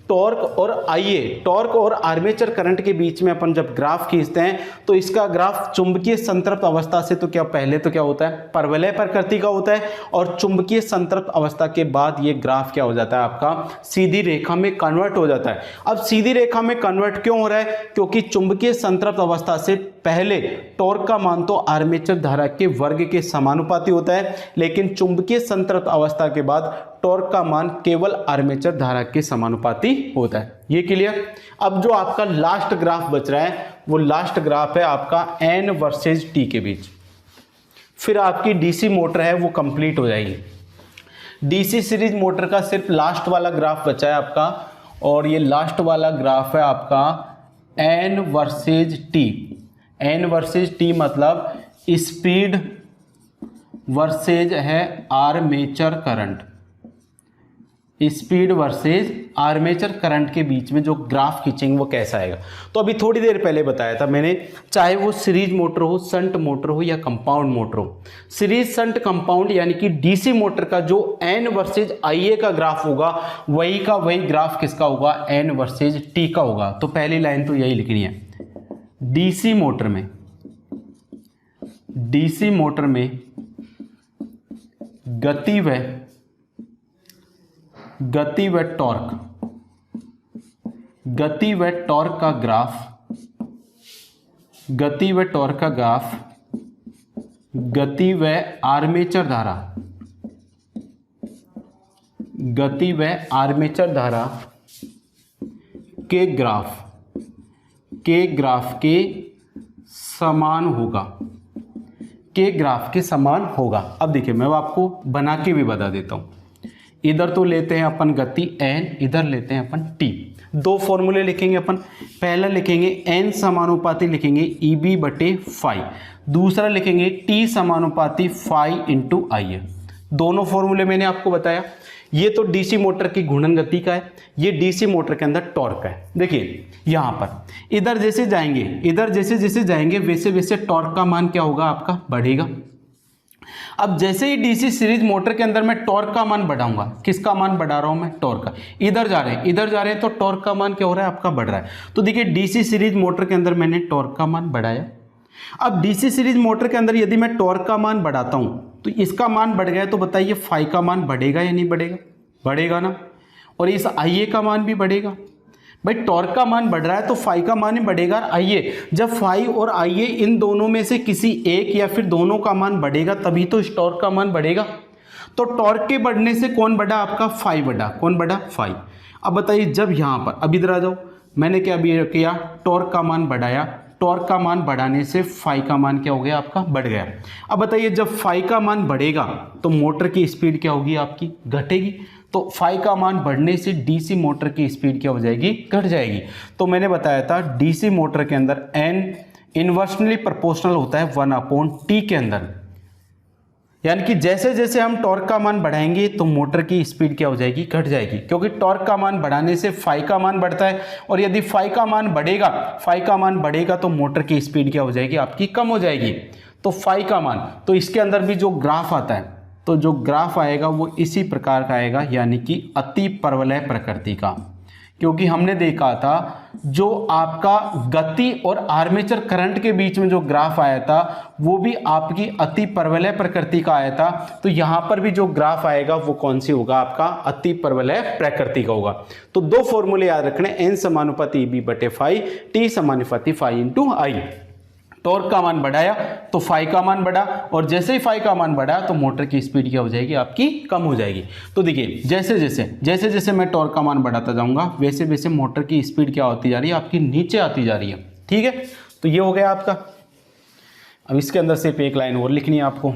S1: टॉर्क और IA, टॉर्क और आर्मेचर करंट के बीच में अपन जब ग्राफ खींचते हैं तो इसका ग्राफ चुंबकीय संतृप्त अवस्था से तो क्या पहले तो क्या होता है? परवलय प्रकृति का होता है, और चुंबकीय संतृप्त अवस्था के बाद ये ग्राफ क्या हो जाता है? आपका सीधी रेखा में कन्वर्ट हो जाता है। अब सीधी रेखा में कन्वर्ट क्यों हो रहा है? क्योंकि चुंबकीय संतृप्त अवस्था से पहले टॉर्क का मान तो आर्मेचर धारा के वर्ग के समानुपाती होता है, लेकिन चुंबकीय संतृप्त अवस्था के बाद टॉर्क का मान केवल आर्मेचर धारा के समानुपाती होता है। ये क्लियर? अब जो आपका लास्ट ग्राफ बच रहा है वो लास्ट ग्राफ है आपका N वर्सेस T के बीच। फिर आपकी डीसी मोटर है वो कंप्लीट हो जाएगी। डीसी सीरीज मोटर का सिर्फ लास्ट वाला ग्राफ बचा है आपका, और ये लास्ट वाला ग्राफ है आपका N versus T। N versus T मतलब स्पीड वर्सेज है armature current. Speed versus armature current के बीच में जो ग्राफ खींचेंगे वो कैसा आएगा? तो अभी थोड़ी देर पहले बताया था मैंने, चाहे वो सीरीज मोटर हो, शंट मोटर हो या कंपाउंड मोटर हो। सीरीज, शंट, कंपाउंड यानी कि डीसी मोटर का जो N वर्सेज IA का ग्राफ होगा वही का वही ग्राफ किसका होगा? N वर्सेज T का होगा। तो पहली लाइन तो यही लिखनी है। डीसी मोटर में गति व टॉर्क का ग्राफ, गति व आर्मेचर धारा के ग्राफ के समान होगा। अब देखिए मैं आपको बना के भी बता देता हूं। इधर तो लेते हैं अपन गति N, इधर लेते हैं अपन T। दो फॉर्मूले लिखेंगे अपन। पहला लिखेंगे N समानुपाती लिखेंगे EB बटे फाई, दूसरा लिखेंगे T समानुपाती फाई इंटू IA। दोनों फॉर्मूले मैंने आपको बताया। ये तो डीसी मोटर की घूर्णन गति का है, ये डीसी मोटर के अंदर टॉर्क है। देखिए यहाँ पर इधर जैसे जाएंगे वैसे वैसे टॉर्क का मान क्या होगा? आपका बढ़ेगा। अब जैसे ही डीसी सीरीज मोटर के अंदर मैं टॉर्क का मान बढ़ाऊंगा, किसका मान बढ़ा रहा हूं मैं? टॉर्क का। इधर जा रहे हैं तो टॉर्क का मान क्या हो रहा है? आपका बढ़ रहा है। तो देखिए डीसी सीरीज मोटर के अंदर मैंने टॉर्क का मान बढ़ाया। अब डीसी सीरीज मोटर के अंदर यदि मैं टॉर्क का मान बढ़ाता हूं तो इसका मान बढ़ गया, तो बताइए फाई का मान बढ़ेगा या नहीं बढ़ेगा? बढ़ेगा ना। और इस IA का मान भी बढ़ेगा। भाई टॉर्क का मान बढ़ रहा है तो फाई का मान ही बढ़ेगा। आइए, जब फाई और आइए इन दोनों में से किसी एक या फिर दोनों का मान बढ़ेगा तभी तो इस टॉर्क का मान बढ़ेगा। तो टॉर्क के बढ़ने से कौन बढ़ा आपका, फाई बढ़ा। कौन बढ़ा, फाई। अब बताइए, जब यहां पर अब इधर आ जाओ, मैंने क्या किया, टॉर्क का मान बढ़ाया, टॉर्क का मान बढ़ाने से फाई का मान क्या हो गया आपका, बढ़ गया। अब बताइए, जब फाई का मान बढ़ेगा तो मोटर की स्पीड क्या होगी आपकी, घटेगी। तो फाई का मान बढ़ने से डीसी मोटर की स्पीड क्या हो जाएगी, घट जाएगी। तो मैंने बताया था डीसी मोटर के अंदर एन इनवर्सली प्रोपोर्शनल होता है 1/T के अंदर, यानी कि जैसे जैसे हम टॉर्क का मान बढ़ाएंगे तो मोटर की स्पीड क्या हो जाएगी, घट जाएगी, क्योंकि टॉर्क का मान बढ़ाने से फाई का मान बढ़ता है, और यदि फाई का मान बढ़ेगा तो मोटर की स्पीड क्या हो जाएगी आपकी, कम हो जाएगी। तो फाई का मान, तो इसके अंदर भी जो ग्राफ आता है, तो जो ग्राफ आएगा वो इसी प्रकार का आएगा, यानी कि अति परवलय प्रकृति का। क्योंकि हमने देखा था जो आपका गति और आर्मेचर करंट के बीच में जो ग्राफ आया था वो भी आपकी अति परवलय प्रकृति का आया था। तो यहां पर भी जो ग्राफ आएगा वो कौन सी होगा, आपका अति परवलय प्रकृति का होगा। तो दो फॉर्मूले याद रखने, एन समानुपाती बी बटे फाई, टी समानुपाती फाई इंटू आई। टॉर्क का मान बढ़ाया तो फाई का मान बढ़ा, और जैसे ही फाई का मान बढ़ा तो मोटर की स्पीड क्या हो जाएगी आपकी, कम हो जाएगी। तो देखिए, जैसे जैसे मैं टॉर्क का मान बढ़ाता जाऊंगा वैसे वैसे मोटर की स्पीड क्या होती जा रही है आपकी, नीचे आती जा रही है। ठीक है, तो ये हो गया आपका। अब इसके अंदर सिर्फ एक लाइन और लिखनी है आपको,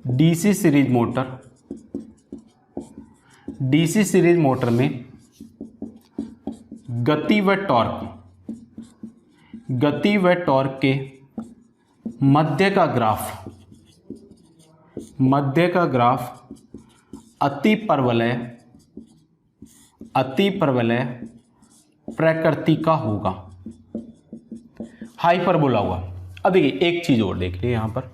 S1: डीसी सीरीज मोटर में गति व टॉर्क के मध्य का ग्राफ अति परवलय प्रकृति का होगा, हाइपरबोला होगा। अब देखिए, एक चीज और देख लीजिए यहां पर,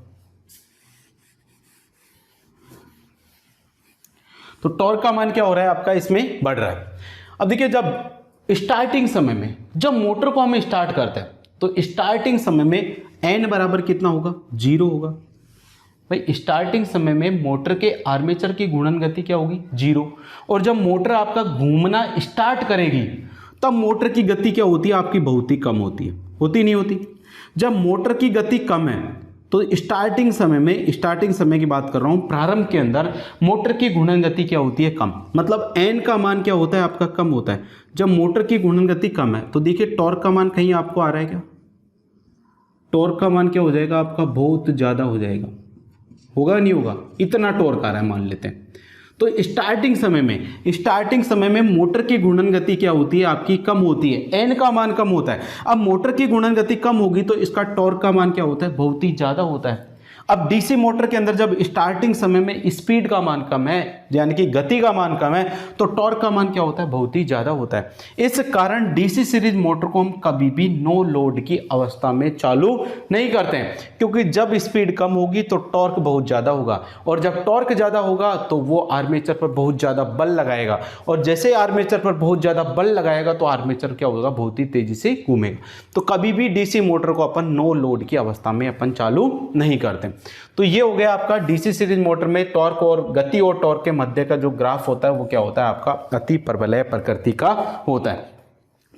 S1: तो टॉर्क का मान क्या हो रहा है आपका, इसमें बढ़ रहा है। अब देखिए, जब स्टार्टिंग समय में जब मोटर को हम स्टार्ट करते हैं तो स्टार्टिंग समय में एन बराबर कितना होगा, 0 होगा। भाई स्टार्टिंग समय में मोटर के आर्मेचर की घूर्णन गति क्या होगी, 0। और जब मोटर आपका घूमना स्टार्ट करेगी तब मोटर की गति क्या होती है आपकी, बहुत ही कम होती है, होती नहीं होती। जब मोटर की गति कम है तो स्टार्टिंग समय की बात कर रहा हूं, प्रारंभ के अंदर मोटर की घूर्णन गति क्या होती है, कम। मतलब एन का मान क्या होता है आपका, कम होता है जब मोटर की घूर्णन गति कम है। तो देखिए, टॉर्क का मान कहीं आपको आ रहा है क्या, टॉर्क का मान क्या हो जाएगा आपका, बहुत ज्यादा हो जाएगा, होगा नहीं होगा, इतना टॉर्क आ रहा है मान लेते हैं। तो स्टार्टिंग समय में मोटर की घूर्णन गति क्या होती है आपकी, कम होती है, एन का मान कम होता है। अब मोटर की घूर्णन गति कम होगी तो इसका टॉर्क का मान क्या होता है, बहुत ही ज्यादा होता है। अब डीसी मोटर के अंदर जब स्टार्टिंग समय में स्पीड का मान कम है, यानी कि गति का मान कम है, तो टॉर्क का मान क्या होता है, बहुत ही ज्यादा होता है। इस कारण डीसी सीरीज मोटर को हम कभी भी नो लोड की अवस्था में चालू नहीं करते हैं, क्योंकि जब स्पीड कम होगी तो टॉर्क बहुत ज्यादा होगा, और जब टॉर्क ज्यादा होगा तो वो आर्मेचर पर बहुत ज्यादा बल लगाएगा, और जैसे आर्मेचर पर बहुत ज्यादा बल लगाएगा तो आर्मेचर क्या होगा, बहुत ही तेजी से घूमेगा। तो कभी भी डीसी मोटर को अपन नो लोड की अवस्था में अपन चालू नहीं करते। तो ये हो गया आपका डीसी सीरीज मोटर में टॉर्क और गति और टॉर्क के मध्य का जो ग्राफ होता है वो क्या होता है आपका, अति परवलय प्रकृति का होता है।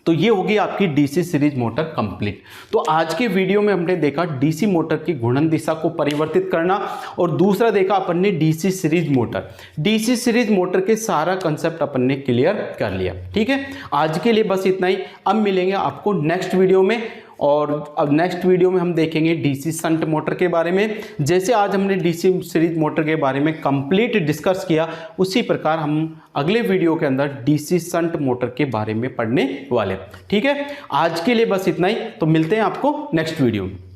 S1: तो ये होगी आपकी डीसी सीरीज मोटर कंप्लीट। तो आज के वीडियो में हमने देखा डीसी मोटर की घूर्णन दिशा को परिवर्तित करना, और दूसरा देखा अपन ने डीसी सीरीज मोटर के सारा कंसेप्ट अपन ने क्लियर कर लिया। ठीक है, आज के लिए बस इतना ही। अब मिलेंगे आपको नेक्स्ट वीडियो में, और अब नेक्स्ट वीडियो में हम देखेंगे डीसी शंट मोटर के बारे में। जैसे आज हमने डीसी सीरीज मोटर के बारे में कंप्लीट डिस्कस किया, उसी प्रकार हम अगले वीडियो के अंदर डीसी शंट मोटर के बारे में पढ़ने वाले। ठीक है, आज के लिए बस इतना ही। तो मिलते हैं आपको नेक्स्ट वीडियो में।